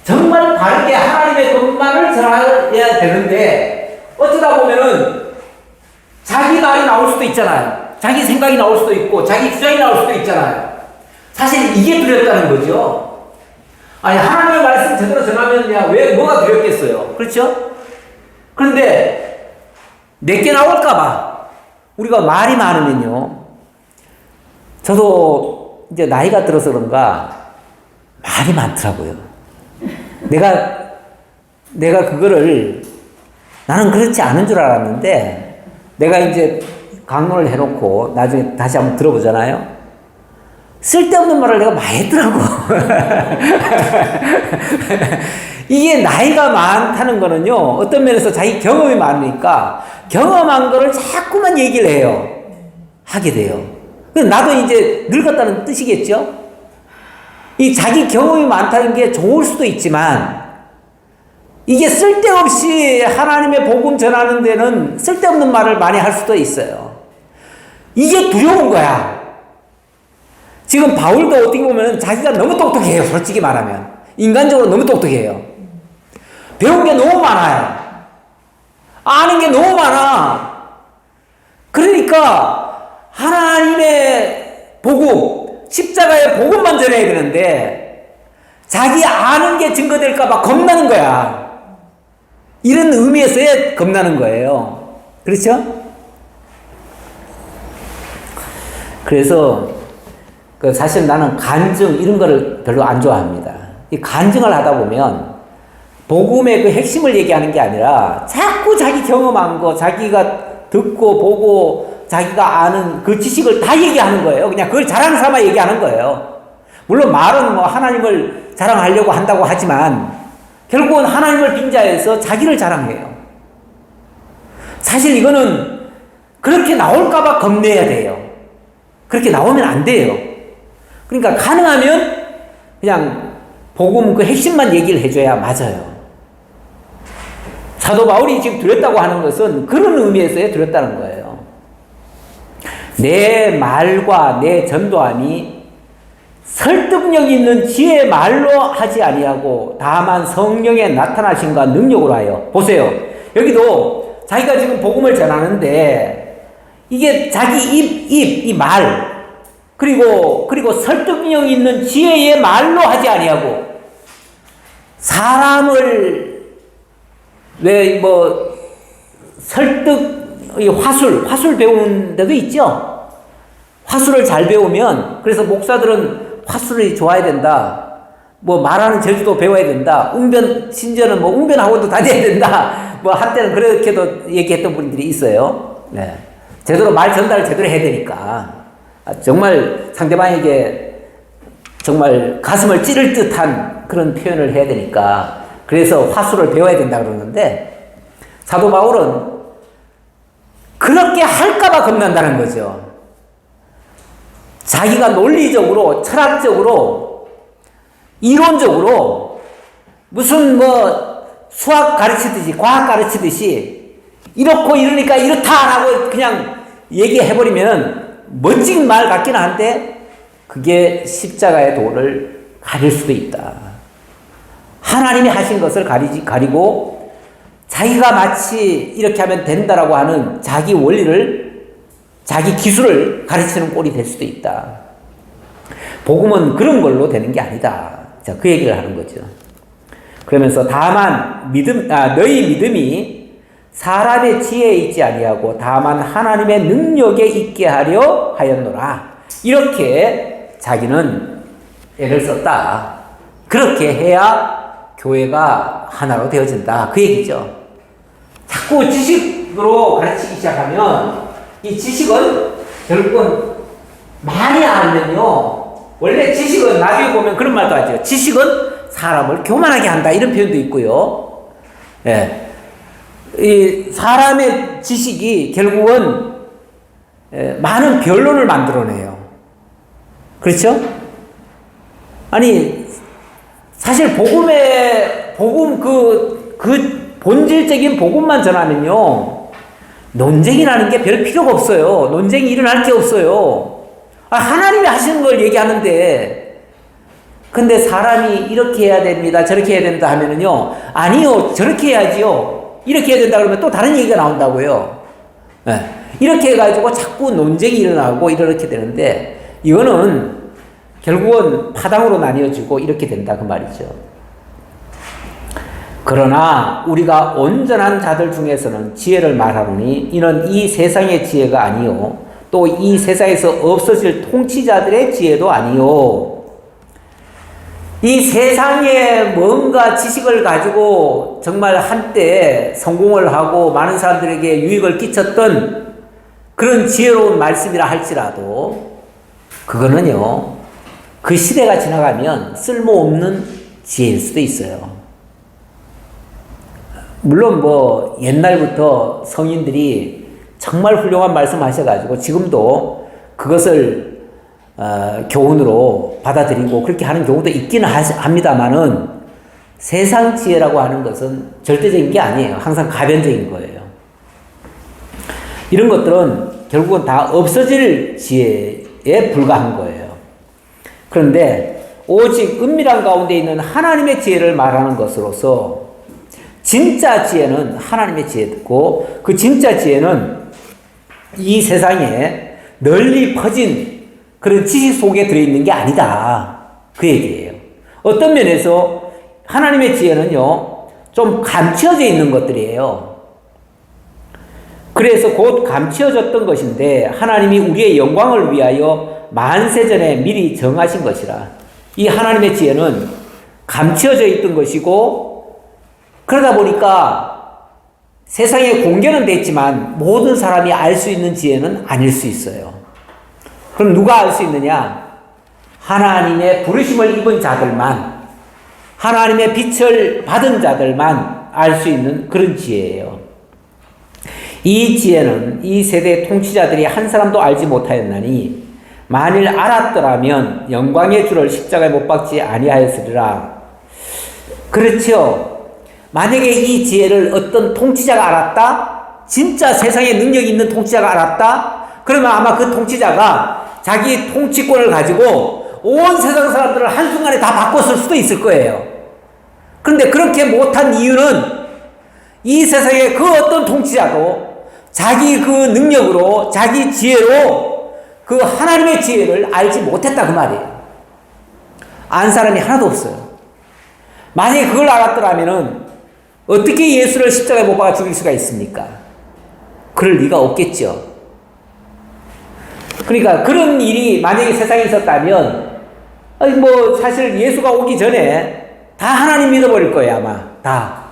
Speaker 1: 정말 바르게 하나님의 것만을 전해야 되는데 어쩌다 보면은 자기 말이 나올 수도 있잖아요. 자기 생각이 나올 수도 있고 자기 주장이 나올 수도 있잖아요. 사실 이게 두렵다는 거죠. 아니 하나님의 말씀 제대로 전하면 왜 뭐가 두렵겠어요. 그렇죠? 그런데 내게 나올까봐 우리가 말이 많으면요. 저도 이제 나이가 들어서 그런가 말이 많더라고요. 내가 그거를 나는 그렇지 않은 줄 알았는데 내가 이제 강론을 해놓고 나중에 다시 한번 들어보잖아요. 쓸데없는 말을 내가 많이 했더라고. 이게 나이가 많다는 거는요, 어떤 면에서 자기 경험이 많으니까 경험한 거를 자꾸만 얘기를 해요. 하게 돼요. 나도 이제 늙었다는 뜻이겠죠? 이 자기 경험이 많다는 게 좋을 수도 있지만, 이게 쓸데없이 하나님의 복음 전하는 데는 쓸데없는 말을 많이 할 수도 있어요. 이게 두려운 거야. 지금 바울도 어떻게 보면 자기가 너무 똑똑해요. 솔직히 말하면. 인간적으로 너무 똑똑해요. 배운 게 너무 많아요. 아는 게 너무 많아. 그러니까 하나님의 복음, 십자가의 복음만 전해야 되는데 자기 아는 게 증거될까 봐 겁나는 거야. 이런 의미에서의 겁나는 거예요. 그렇죠? 그래서 사실 나는 간증 이런 거를 별로 안 좋아합니다. 이 간증을 하다 보면 복음의 그 핵심을 얘기하는 게 아니라 자꾸 자기 경험한 거, 자기가 듣고 보고 자기가 아는 그 지식을 다 얘기하는 거예요. 그냥 그걸 자랑 삼아 얘기하는 거예요. 물론 말은 뭐 하나님을 자랑하려고 한다고 하지만 결국은 하나님을 빙자해서 자기를 자랑해요. 사실 이거는 그렇게 나올까봐 겁내야 돼요. 그렇게 나오면 안 돼요. 그러니까 가능하면 그냥 복음 그 핵심만 얘기를 해줘야 맞아요. 사도 바울이 지금 두렵다고 하는 것은 그런 의미에서의 두렵다는 거예요. 내 말과 내 전도함이 설득력 있는 지혜의 말로 하지 아니하고 다만 성령의 나타나심과 능력으로 하여. 보세요. 여기도 자기가 지금 복음을 전하는데 이게 자기 이 말 그리고 설득력 있는 지혜의 말로 하지 아니하고 사람을 왜 뭐 설득 화술 배우는 데도 있죠. 화술을 잘 배우면 그래서 목사들은 화술이 좋아야 된다. 뭐 말하는 재주도 배워야 된다. 심지어는 뭐 웅변학원도 다녀야 된다. 뭐 한때는 그렇게도 얘기했던 분들이 있어요. 네. 제대로 말 전달을 제대로 해야 되니까. 정말 상대방에게 정말 가슴을 찌를 듯한 그런 표현을 해야 되니까 그래서 화술을 배워야 된다 그러는데 사도 바울은 그렇게 할까봐 겁난다는 거죠. 자기가 논리적으로 철학적으로 이론적으로 무슨 뭐 수학 가르치듯이 과학 가르치듯이 이렇고 이러니까 이렇다라고 그냥 얘기해버리면 멋진 말 같기는 한데 그게 십자가의 도를 가릴 수도 있다. 하나님이 하신 것을 가리고 자기가 마치 이렇게 하면 된다라고 하는 자기 원리를 자기 기술을 가르치는 꼴이 될 수도 있다. 복음은 그런 걸로 되는 게 아니다. 자, 그 얘기를 하는 거죠. 그러면서 다만 너희 믿음이 사람의 지혜에 있지 아니하고 다만 하나님의 능력에 있게 하려 하였노라. 이렇게 자기는 애를 썼다. 그렇게 해야 교회가 하나로 되어진다. 그 얘기죠. 자꾸 지식으로 가르치기 시작하면 이 지식은 결국은 많이 알면요. 원래 지식은 나중에 보면 그런 말도 하죠. 지식은 사람을 교만하게 한다. 이런 표현도 있고요. 예. 이 사람의 지식이 결국은 많은 변론을 만들어내요. 그렇죠? 아니, 사실 복음 그 본질적인 복음만 전하면요, 논쟁이라는 게 별 필요가 없어요. 논쟁이 일어날 게 없어요. 하나님이 하시는 걸 얘기하는데, 근데 사람이 이렇게 해야 됩니다, 저렇게 해야 된다 하면은요, 아니요, 저렇게 해야지요, 이렇게 해야 된다 그러면 또 다른 얘기가 나온다고요. 네. 이렇게 해가지고 자꾸 논쟁이 일어나고 이렇게 되는데, 이거는 결국은 파당으로 나뉘어지고 이렇게 된다 그 말이죠. 그러나 우리가 온전한 자들 중에서는 지혜를 말하노니 이는 이 세상의 지혜가 아니요 또 이 세상에서 없어질 통치자들의 지혜도 아니요. 이 세상에 뭔가 지식을 가지고 정말 한때 성공을 하고 많은 사람들에게 유익을 끼쳤던 그런 지혜로운 말씀이라 할지라도 그거는요, 그 시대가 지나가면 쓸모없는 지혜일 수도 있어요. 물론 뭐 옛날부터 성인들이 정말 훌륭한 말씀 하셔가지고 지금도 그것을 교훈으로 받아들이고 그렇게 하는 경우도 있기는 합니다만은 세상 지혜라고 하는 것은 절대적인 게 아니에요. 항상 가변적인 거예요. 이런 것들은 결국은 다 없어질 지혜에 불과한 거예요. 그런데 오직 은밀한 가운데 있는 하나님의 지혜를 말하는 것으로서 진짜 지혜는 하나님의 지혜고 그 진짜 지혜는 이 세상에 널리 퍼진 그런 지식 속에 들어있는 게 아니다. 그 얘기예요. 어떤 면에서 하나님의 지혜는요, 좀 감추어져 있는 것들이에요. 그래서 곧 감추어졌던 것인데 하나님이 우리의 영광을 위하여 만세전에 미리 정하신 것이라. 이 하나님의 지혜는 감추어져 있던 것이고 그러다 보니까 세상에 공개는 됐지만 모든 사람이 알 수 있는 지혜는 아닐 수 있어요. 그럼 누가 알 수 있느냐? 하나님의 부르심을 입은 자들만, 하나님의 빛을 받은 자들만 알 수 있는 그런 지혜예요. 이 지혜는 이 세대 통치자들이 한 사람도 알지 못하였나니 만일 알았더라면 영광의 주를 십자가에 못 박지 아니하였으리라. 그렇죠. 만약에 이 지혜를 어떤 통치자가 알았다? 진짜 세상에 능력이 있는 통치자가 알았다? 그러면 아마 그 통치자가 자기 통치권을 가지고 온 세상 사람들을 한순간에 다 바꿨을 수도 있을 거예요. 그런데 그렇게 못한 이유는 이 세상에 그 어떤 통치자도 자기 그 능력으로, 자기 지혜로 그 하나님의 지혜를 알지 못했다 그 말이에요. 안 사람이 하나도 없어요. 만약에 그걸 알았더라면은 어떻게 예수를 십자가에 못 박아 죽일 수가 있습니까? 그럴 리가 없겠죠. 그러니까 그런 일이 만약에 세상에 있었다면 뭐 사실 예수가 오기 전에 다 하나님 믿어버릴 거예요. 아마 다.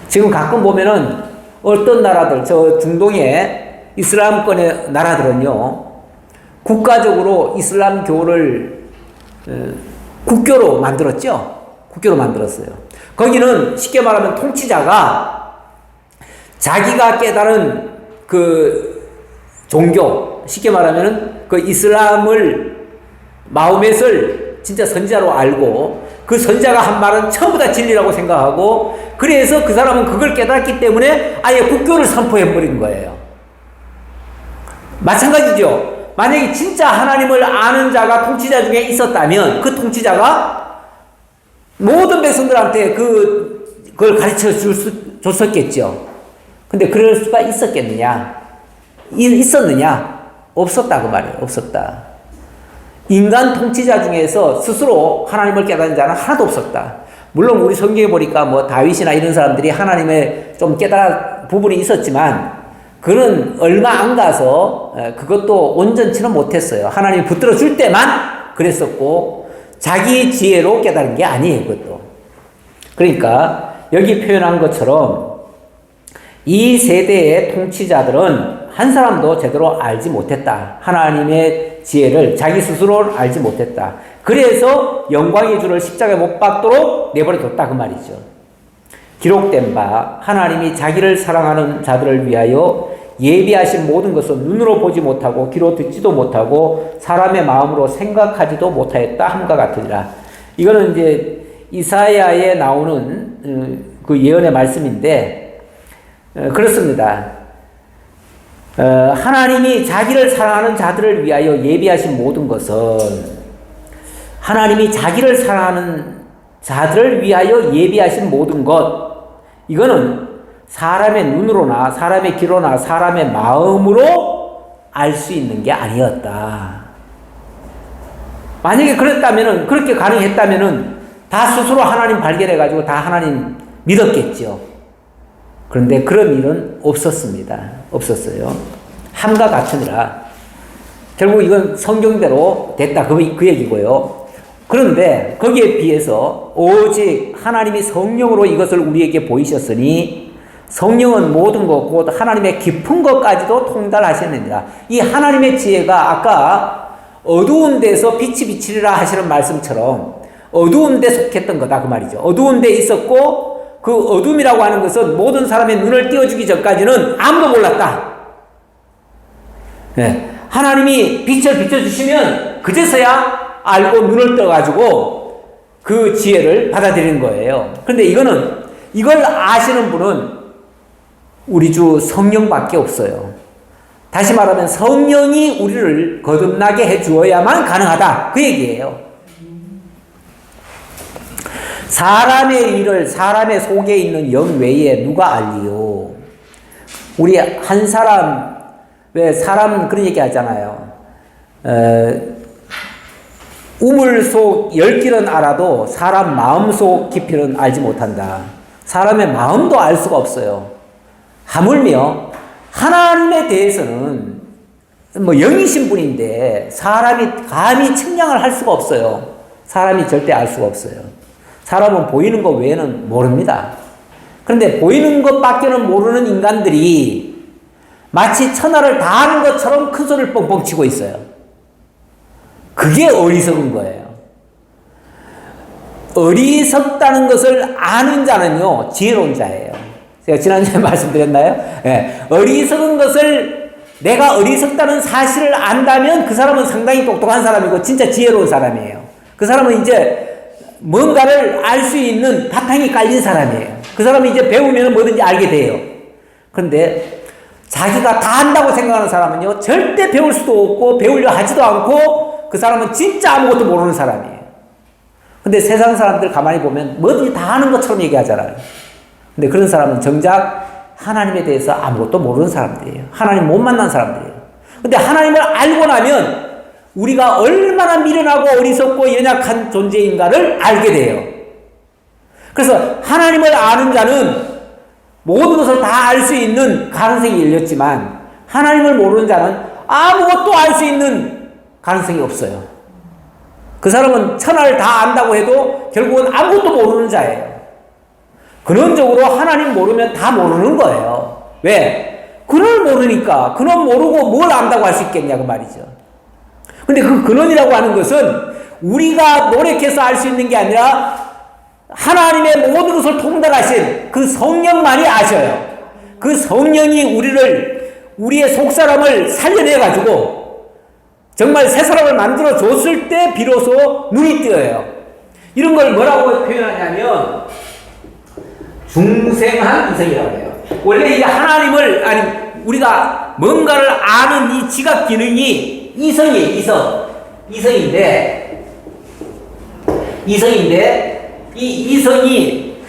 Speaker 1: 지금 가끔 보면은 어떤 나라들, 저 중동의 이슬람권의 나라들은요, 국가적으로 이슬람교를 국교로 만들었죠. 국교로 만들었어요. 거기는 쉽게 말하면 통치자가 자기가 깨달은 그 종교, 쉽게 말하면 그 이슬람을 마호멧을 진짜 선지자로 알고 그 선지자가 한 말은 전부 다 진리라고 생각하고 그래서 그 사람은 그걸 깨달았기 때문에 아예 국교를 선포해버린 거예요. 마찬가지죠. 만약에 진짜 하나님을 아는 자가 통치자 중에 있었다면 그 통치자가 모든 백성들한테 그걸 가르쳐 줬었겠죠. 근데 그럴 수가 있었겠느냐? 있었느냐? 없었다 그 말이에요. 없었다. 인간 통치자 중에서 스스로 하나님을 깨달은 자는 하나도 없었다. 물론 우리 성경에 보니까 뭐 다윗이나 이런 사람들이 하나님의 좀 깨달은 부분이 있었지만 그는 얼마 안 가서 그것도 온전치는 못했어요. 하나님이 붙들어 줄 때만 그랬었고 자기 지혜로 깨달은 게 아니에요. 그것도. 그러니까 여기 표현한 것처럼 이 세대의 통치자들은 한 사람도 제대로 알지 못했다. 하나님의 지혜를 자기 스스로 알지 못했다. 그래서 영광의 주를 십자가에 못 박도록 내버려뒀다 그 말이죠. 기록된 바 하나님이 자기를 사랑하는 자들을 위하여 예비하신 모든 것은 눈으로 보지 못하고 귀로 듣지도 못하고 사람의 마음으로 생각하지도 못하였다 함과 같으니라. 이거는 이제 이사야에 나오는 그 예언의 말씀인데 그렇습니다. 하나님이 자기를 사랑하는 자들을 위하여 예비하신 모든 것은 하나님이 자기를 사랑하는 자들을 위하여 예비하신 모든 것 이거는 사람의 눈으로나 사람의 귀로나 사람의 마음으로 알 수 있는 게 아니었다. 만약에 그랬다면은 그렇게 가능했다면은 다 스스로 하나님 발견해가지고 다 하나님 믿었겠죠. 그런데 그런 일은 없었습니다. 없었어요. 함과 같으니라. 결국 이건 성경대로 됐다. 그 얘기고요. 그런데 거기에 비해서 오직 하나님이 성령으로 이것을 우리에게 보이셨으니 성령은 모든 것 곧 하나님의 깊은 것까지도 통달하셨느니라. 이 하나님의 지혜가 아까 어두운 데서 빛이 비치리라 하시는 말씀처럼 어두운 데 속했던 거다 그 말이죠. 어두운 데 있었고 그 어둠이라고 하는 것은 모든 사람의 눈을 띄워주기 전까지는 아무도 몰랐다. 네. 하나님이 빛을 비춰주시면 그제서야 알고 눈을 떠가지고 그 지혜를 받아들이는 거예요. 그런데 이걸 아시는 분은 우리 주 성령밖에 없어요. 다시 말하면 성령이 우리를 거듭나게 해주어야만 가능하다. 그 얘기예요. 사람의 일을 사람의 속에 있는 영 외에 누가 알리요? 우리 한 사람, 왜 사람 그런 얘기 하잖아요. 우물 속 열길은 알아도 사람 마음 속 깊이는 알지 못한다. 사람의 마음도 알 수가 없어요. 하물며 하나님에 대해서는 뭐 영이신 분인데 사람이 감히 측량을 할 수가 없어요. 사람이 절대 알 수가 없어요. 사람은 보이는 것 외에는 모릅니다. 그런데 보이는 것밖에는 모르는 인간들이 마치 천하를 다 아는 것처럼 큰 소리를 뻥뻥 치고 있어요. 그게 어리석은 거예요. 어리석다는 것을 아는 자는요, 지혜로운 자예요. 제가 지난주에 말씀드렸나요? 네. 어리석은 것을 내가 어리석다는 사실을 안다면 그 사람은 상당히 똑똑한 사람이고 진짜 지혜로운 사람이에요. 그 사람은 이제 뭔가를 알 수 있는 바탕이 깔린 사람이에요. 그 사람은 이제 배우면 뭐든지 알게 돼요. 그런데 자기가 다 안다고 생각하는 사람은요, 절대 배울 수도 없고 배우려 하지도 않고 그 사람은 진짜 아무것도 모르는 사람이에요. 근데 세상 사람들 가만히 보면 뭐든지 다 아는 것처럼 얘기하잖아요. 근데 그런 사람은 정작 하나님에 대해서 아무것도 모르는 사람들이에요. 하나님 못 만난 사람들이에요. 근데 하나님을 알고 나면 우리가 얼마나 미련하고 어리석고 연약한 존재인가를 알게 돼요. 그래서 하나님을 아는 자는 모든 것을 다 알 수 있는 가능성이 열렸지만 하나님을 모르는 자는 아무것도 알 수 있는 가능성이 없어요. 그 사람은 천하를 다 안다고 해도 결국은 아무것도 모르는 자예요. 근원적으로 하나님 모르면 다 모르는 거예요. 왜? 근원을 모르니까. 근원 모르고 뭘 안다고 할 수 있겠냐고 말이죠. 근데 그 근원이라고 하는 것은 우리가 노력해서 알 수 있는 게 아니라 하나님의 모든 것을 통달하신 그 성령만이 아셔요. 그 성령이 우리의 속사람을 살려내가지고 정말 새 사람을 만들어 줬을 때 비로소 눈이 뜨여요. 이런 걸 뭐라고 표현하냐면 중생한 이성이라고 해요. 원래 이 하나님을, 우리가 뭔가를 아는 이 지각 기능이 이성이에요, 이성인데, 이 이성이,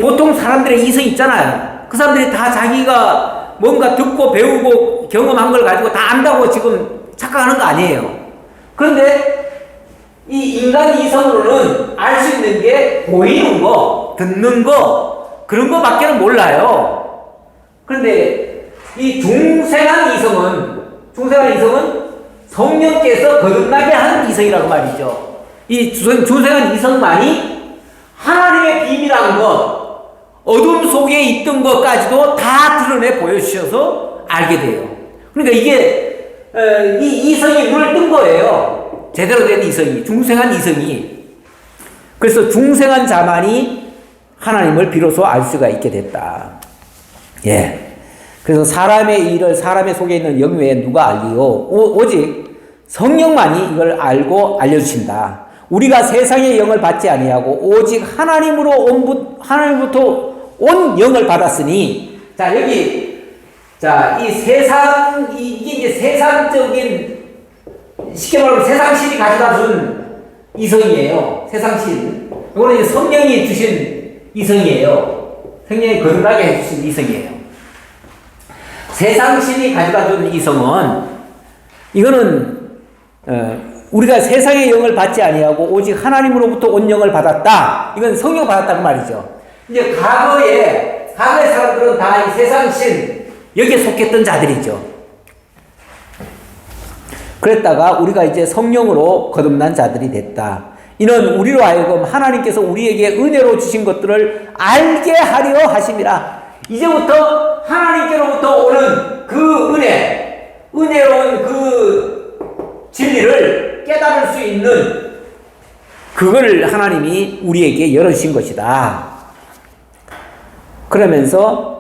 Speaker 1: 보통 사람들의 이성이 있잖아요. 그 사람들이 다 자기가 뭔가 듣고 배우고 경험한 걸 가지고 다 안다고 지금 착각하는 거 아니에요. 그런데 이 인간 이성으로는 알 수 있는 게 보이는 거, 듣는 거, 그런 거밖에는 몰라요. 그런데 이 중생한 이성은 성령께서 거듭나게 하는 이성이라고 말이죠. 이 중생한 이성만이 하나님의 비밀한 것, 어둠 속에 있던 것까지도 다 드러내 보여주셔서 알게 돼요. 그러니까 이게 이 이성이 눈을 뜬 거예요. 제대로 된 이성이, 중생한 이성이. 그래서 중생한 자만이 하나님을 비로소 알 수가 있게 됐다. 예. 그래서 사람의 일을 사람의 속에 있는 영 외에 누가 알리요? 오직 성령만이 이걸 알고 알려주신다. 우리가 세상의 영을 받지 아니하고 오직 하나님으로부터 온 영을 받았으니, 자 여기 이 이게 이제 세상적인, 쉽게 말하면 세상신이 가져다 준 이성이에요. 세상신. 이거는 이제 성령이 주신 이성이에요. 성령이 거듭나게 해주신 이성이에요. 세상신이 가져다 준 이성은, 이거는 우리가 세상의 영을 받지 아니하고 오직 하나님으로부터 온 영을 받았다. 이건 성령 받았다는 말이죠. 이제 과거의 사람들은 다 이 세상신 여기에 속했던 자들이죠. 그랬다가 우리가 이제 성령으로 거듭난 자들이 됐다. 이는 우리로 하여금 하나님께서 우리에게 은혜로 주신 것들을 알게 하려 하심이라. 이제부터 하나님께로부터 오는 그 은혜로운 그 진리를 깨달을 수 있는 그걸 하나님이 우리에게 열어주신 것이다. 그러면서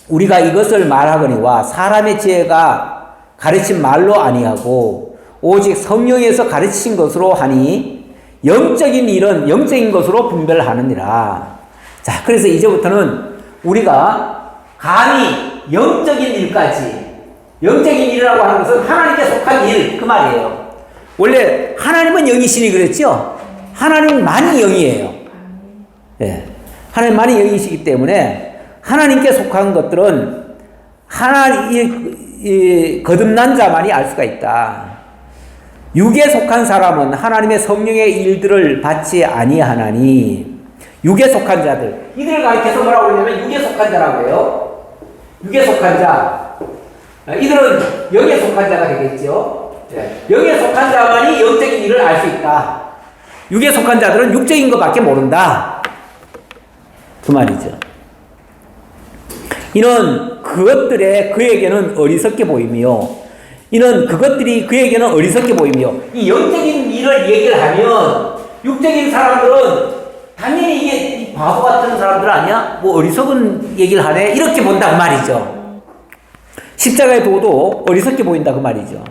Speaker 1: 우리가 이것을 말하거니와 사람의 지혜가 가르친 말로 아니하고 오직 성령에서 가르치신 것으로 하니 영적인 일은 영적인 것으로 분별하느니라. 자, 그래서 이제부터는 우리가 감히 영적인 일까지, 영적인 일이라고 하는 것은 하나님께 속한 일, 그 말이에요. 원래 하나님은 영이시니 그랬죠? 하나님만이 영이에요. 예. 하나님만이 영이시기 때문에 하나님께 속한 것들은 거듭난 자만이 알 수가 있다. 육에 속한 사람은 하나님의 성령의 일들을 받지 아니하나니, 육에 속한 자들, 이들을 가리켜서 뭐라고 그러냐면 육에 속한 자라고 해요. 육에 속한 자, 이들은 영에 속한 자가 되겠죠. 영에 속한 자만이 영적인 일을 알 수 있다. 육에 속한 자들은 육적인 것밖에 모른다. 그 말이죠. 이는 그것들의 그에게는 어리석게 보이며, 이는 그것들이 그에게는 어리석게 보이며, 이 영적인 일을 얘기를 하면 육적인 사람들은 당연히 이게 바보 같은 사람들 아니야? 뭐 어리석은 얘기를 하네? 이렇게 본다 그 말이죠. 십자가의 도도 어리석게 보인다 그 말이죠.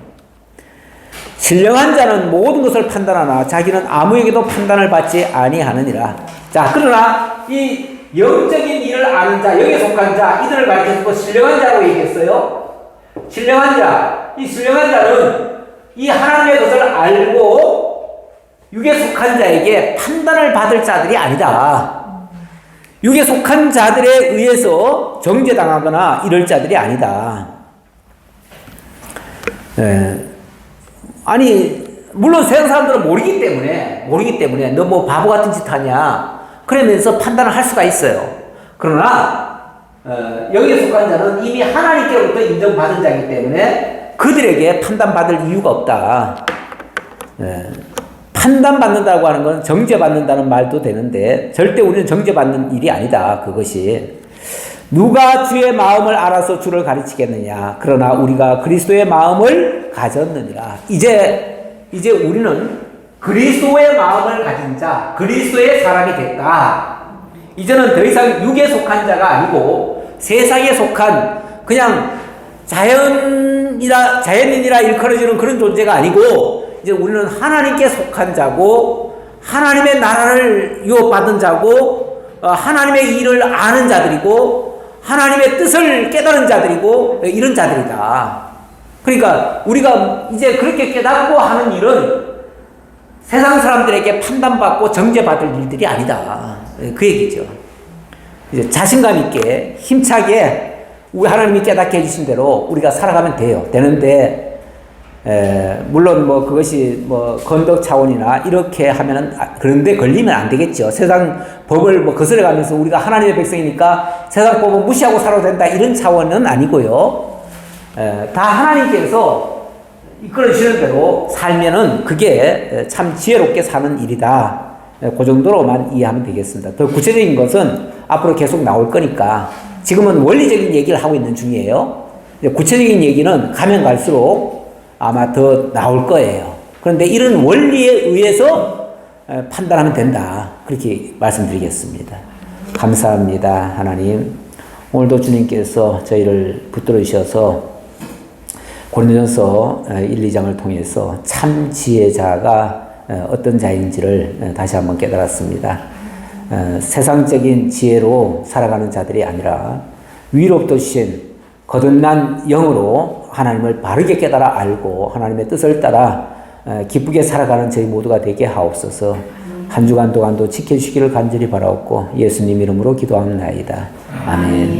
Speaker 1: 신령한 자는 모든 것을 판단하나 자기는 아무에게도 판단을 받지 아니하느니라. 자, 그러나 이 영적인 일을 아는 자, 영에 속한 자, 이들을 가리켜서 신령한 자라고 얘기했어요. 신령한 자, 이 신령한 자는 이 하나님의 것을 알고 육에 속한 자에게 판단을 받을 자들이 아니다. 육에 속한 자들에 의해서 정죄당하거나 이럴 자들이 아니다. 아니, 물론 세상 사람들은 모르기 때문에 너 뭐 바보 같은 짓 하냐 그러면서 판단을 할 수가 있어요. 그러나 여기에 속한 자는 이미 하나님께로부터 인정받은 자이기 때문에 그들에게 판단받을 이유가 없다. 판단받는다고 하는 건 정죄받는다는 말도 되는데 절대 우리는 정죄받는 일이 아니다. 그것이 누가 주의 마음을 알아서 주를 가르치겠느냐. 그러나 우리가 그리스도의 마음을 가졌느니라. 이제 우리는 그리스도의 마음을 가진 자, 그리스도의 사람이 됐다. 이제는 더 이상 육에 속한 자가 아니고 세상에 속한 그냥 자연인이라 일컬어지는 그런 존재가 아니고 이제 우리는 하나님께 속한 자고 하나님의 나라를 유업받은 자고 하나님의 일을 아는 자들이고 하나님의 뜻을 깨달은 자들이고 이런 자들이다. 그러니까 우리가 이제 그렇게 깨닫고 하는 일은 세상 사람들에게 판단받고 정죄받을 일들이 아니다. 그 얘기죠. 이제 자신감 있게 힘차게 우리 하나님이 깨닫게 해주신 대로 우리가 살아가면 되는데 물론 뭐 그것이 뭐 건덕 차원이나 이렇게 하면은 그런데 걸리면 안 되겠죠. 세상 법을 뭐 거스려가면서 우리가 하나님의 백성이니까 세상 법은 무시하고 살아도 된다 이런 차원은 아니고요. 다 하나님께서 이끌어 주시는 대로 살면은 그게 참 지혜롭게 사는 일이다. 그 정도로만 이해하면 되겠습니다. 더 구체적인 것은 앞으로 계속 나올 거니까 지금은 원리적인 얘기를 하고 있는 중이에요. 구체적인 얘기는 가면 갈수록 아마 더 나올 거예요. 그런데 이런 원리에 의해서 판단하면 된다. 그렇게 말씀드리겠습니다. 감사합니다. 하나님, 오늘도 주님께서 저희를 붙들어 주셔서 고린도전서 1, 2장을 통해서 참 지혜자가 어떤 자인지를 다시 한번 깨달았습니다. 세상적인 지혜로 살아가는 자들이 아니라 위로부터 주신 거듭난 영으로 하나님을 바르게 깨달아 알고 하나님의 뜻을 따라 기쁘게 살아가는 저희 모두가 되게 하옵소서. 한 주간 동안도 지켜주시기를 간절히 바라옵고 예수님 이름으로 기도합나이다. 아멘.